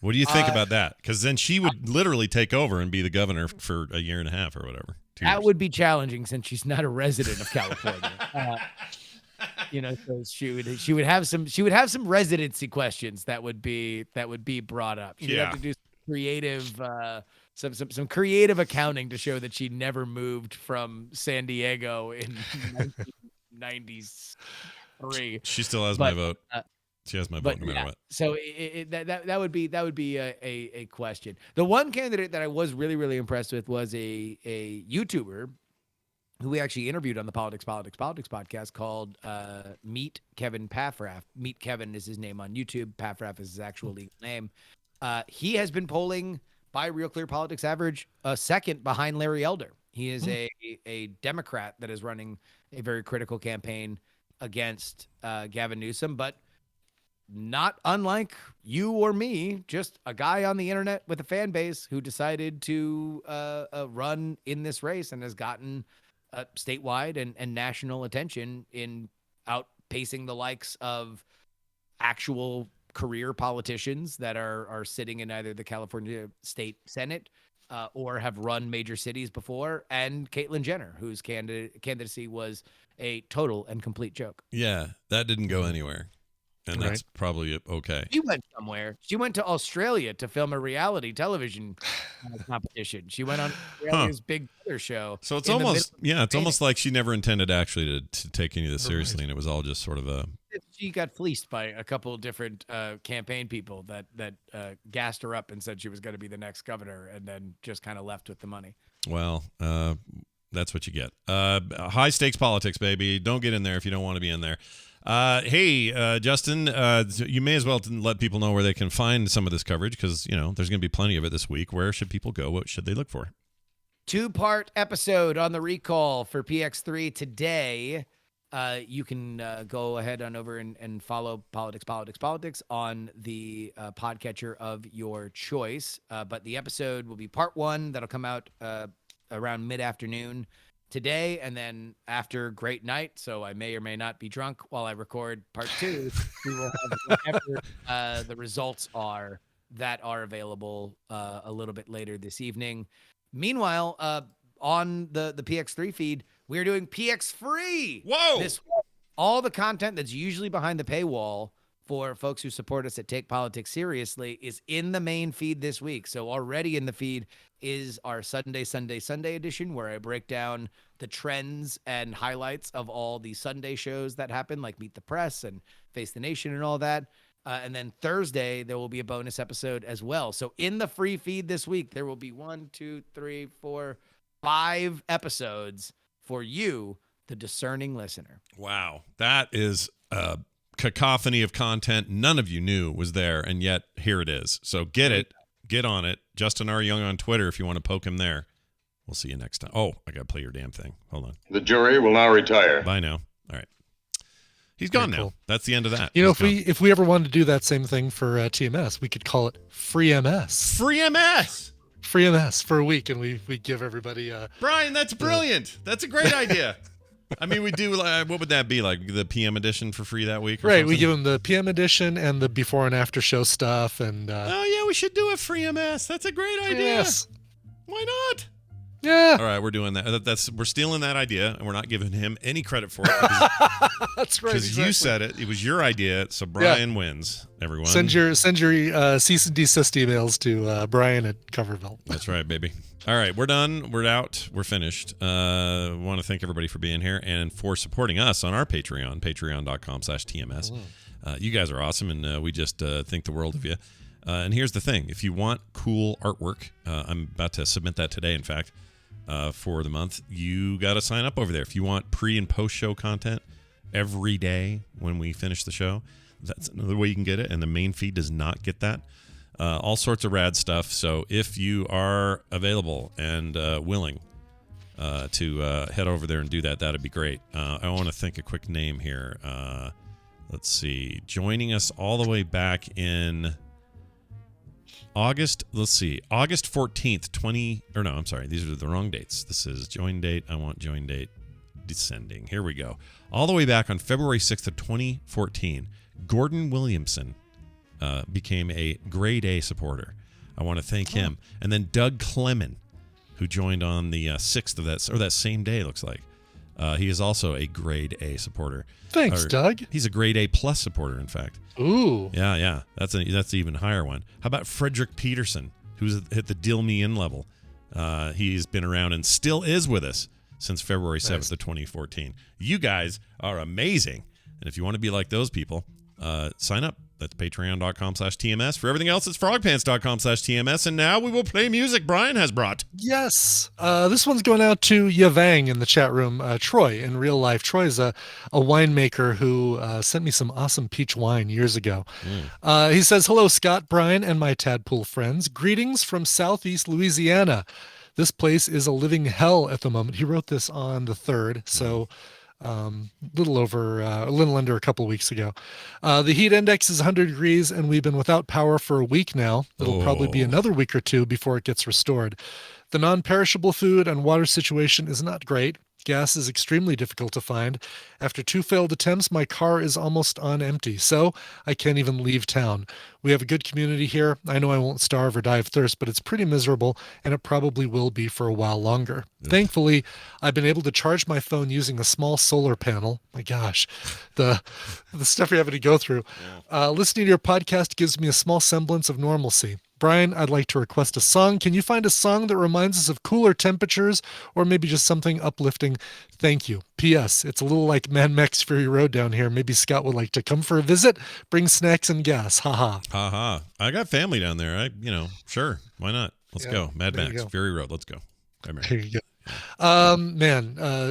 What do you think about that? Because then she would literally take over and be the governor for a year and a half or whatever. That would be challenging since she's not a resident of California. So she would have some residency questions that would be brought up. She'd have to do some creative accounting to show that she never moved from San Diego in 1993. She still has my vote. She has my vote no matter what. So that would be a question. The one candidate that I was really, really impressed with was a YouTuber who we actually interviewed on the Politics podcast called Meet Kevin Paffrath. Meet Kevin is his name on YouTube. Paffrath is his actual legal name. He has been polling by Real Clear Politics average second behind Larry Elder. He is a Democrat that is running a very critical campaign against Gavin Newsom, but not unlike you or me, just a guy on the internet with a fan base who decided to run in this race and has gotten statewide and national attention in outpacing the likes of actual career politicians that are sitting in either the California State Senate or have run major cities before, and Caitlyn Jenner, whose candidacy was a total and complete joke. Yeah, that didn't go anywhere. And that's probably okay. She went somewhere. She went to Australia to film a reality television competition. She went on Australia's Big Brother show. So it's almost like she never intended actually to take any of this seriously, and it was all just sort of a. She got fleeced by a couple of different campaign people that gassed her up and said she was going to be the next governor, and then just kind of left with the money. Well, that's what you get. High stakes politics, baby. Don't get in there if you don't want to be in there. Hey, Justin, you may as well let people know where they can find some of this coverage because, there's going to be plenty of it this week. Where should people go? What should they look for? 2-part episode on the recall for PX3 today. You can go ahead on over and follow Politics on the podcatcher of your choice. But the episode will be part 1. That'll come out around mid-afternoon today, and then after Great Night, so I may or may not be drunk while I record part 2, we will have whatever the results are that are available a little bit later this evening. Meanwhile, on the PX3 feed, we're doing PX Free. Whoa! All the content that's usually behind the paywall for folks who support us at Take Politics Seriously is in the main feed this week. So already in the feed is our Sunday edition, where I break down the trends and highlights of all the Sunday shows that happen, like Meet the Press and Face the Nation and all that. And then Thursday, there will be a bonus episode as well. So in the free feed this week, there will be 5 episodes for you, the discerning listener. Wow. That is a cacophony of content none of you knew was there, and yet here it is. So get it. Get on it. Justin R. Young on Twitter if you want to poke him there. We'll see you next time. Oh, I got to play your damn thing. Hold on. The jury will now retire. Bye now. All right. He's gone now. Cool. That's the end of that. If we ever wanted to do that same thing for TMS, we could call it Free MS. Free MS. Free MS for a week, and we give everybody Brian, that's brilliant. That's a great idea. I mean, we do, what would that be, like the PM edition for free that week? Or right, something? we give them the PM edition and the before and after show stuff. And oh, yeah, we should do a free MS. That's a great idea. Yes. Why not? Yeah. All right, we're doing that. We're stealing that idea, and we're not giving him any credit for it. That's right. Because you said it. It was your idea, so Brian wins, everyone. Send your cease and desist emails to Brian at Coverville. That's right, baby. All right, we're done. We're out. We're finished. Want to thank everybody for being here and for supporting us on our Patreon, patreon.com/TMS. You guys are awesome, and we just think the world of you. And here's the thing. If you want cool artwork, I'm about to submit that today, in fact, for the month. You got to sign up over there. If you want pre- and post-show content every day when we finish the show, that's another way you can get it, and the main feed does not get that. All sorts of rad stuff. So if you are available and willing to head over there and do that, that'd be great. I want to think a quick name here. Let's see. Joining us all the way back in August. Let's see. August 14th, these are the wrong dates. This is join date. I want join date descending. Here we go. All the way back on February 6th of 2014. Gordon Williamson became a grade A supporter. I want to thank him. And then Doug Clemon, who joined on the 6th of that same day, it looks like. He is also a grade A supporter. Thanks, Doug. He's a grade A plus supporter, in fact. Ooh. Yeah. That's an even higher one. How about Frederick Peterson, who's hit the Dill Me In level? He's been around and still is with us since February 7th of 2014. You guys are amazing. And if you want to be like those people, sign up. That's patreon.com/TMS. For everything else, it's frogpants.com/TMS. And now we will play music Brian has brought. Yes. This one's going out to Yavang in the chat room. Troy, in real life. Troy is a winemaker who sent me some awesome peach wine years ago. He says, hello, Scott, Brian, and my tadpole friends. Greetings from Southeast Louisiana. This place is a living hell at the moment. He wrote this on the 3rd, so... a little under a couple weeks ago. The heat index is 100 degrees and we've been without power for a week now. It'll probably be another week or two before it gets restored. The non-perishable food and water situation is not great. Gas is extremely difficult to find. After 2 failed attempts, my car is almost on empty, so I can't even leave town. We have a good community here. I know I won't starve or die of thirst, but it's pretty miserable, and it probably will be for a while longer. Thankfully, I've been able to charge my phone using a small solar panel. My gosh, the stuff you're having to go through. Listening to your podcast gives me a small semblance of normalcy. Brian, I'd like to request a song. Can you find a song that reminds us of cooler temperatures or maybe just something uplifting? Thank you. P.S. It's a little like Mad Max Fury Road down here. Maybe Scott would like to come for a visit, bring snacks and gas. Ha ha. I got family down there. Sure. Why not? Let's go. Mad Max Fury Road. Let's go. Here you go.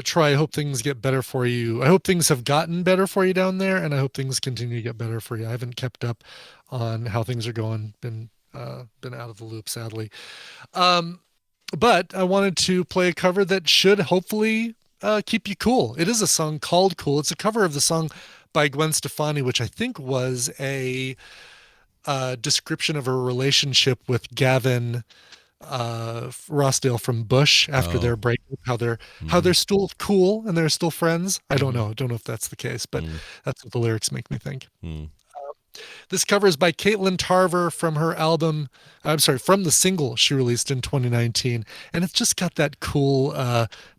Troy, I hope things get better for you. I hope things have gotten better for you down there, and I hope things continue to get better for you. I haven't kept up on how things are going. Been out of the loop, sadly. But I wanted to play a cover that should hopefully keep you cool. It is a song called Cool. It's a cover of the song by Gwen Stefani, which I think was a description of her relationship with Gavin Rossdale from Bush after their breakup, how they're still cool and they're still friends. I don't know if that's the case, but that's what the lyrics make me think. This cover is by Caitlin Tarver from from the single she released in 2019. And it's just got that cool,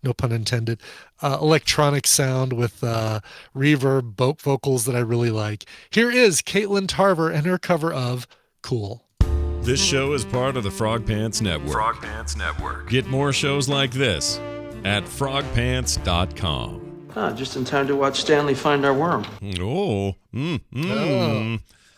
no pun intended, electronic sound with reverb vocals that I really like. Here is Caitlin Tarver and her cover of Cool. This show is part of the Frog Pants Network. Frog Pants Network. Get more shows like this at frogpants.com. Just in time to watch Stanley find our worm.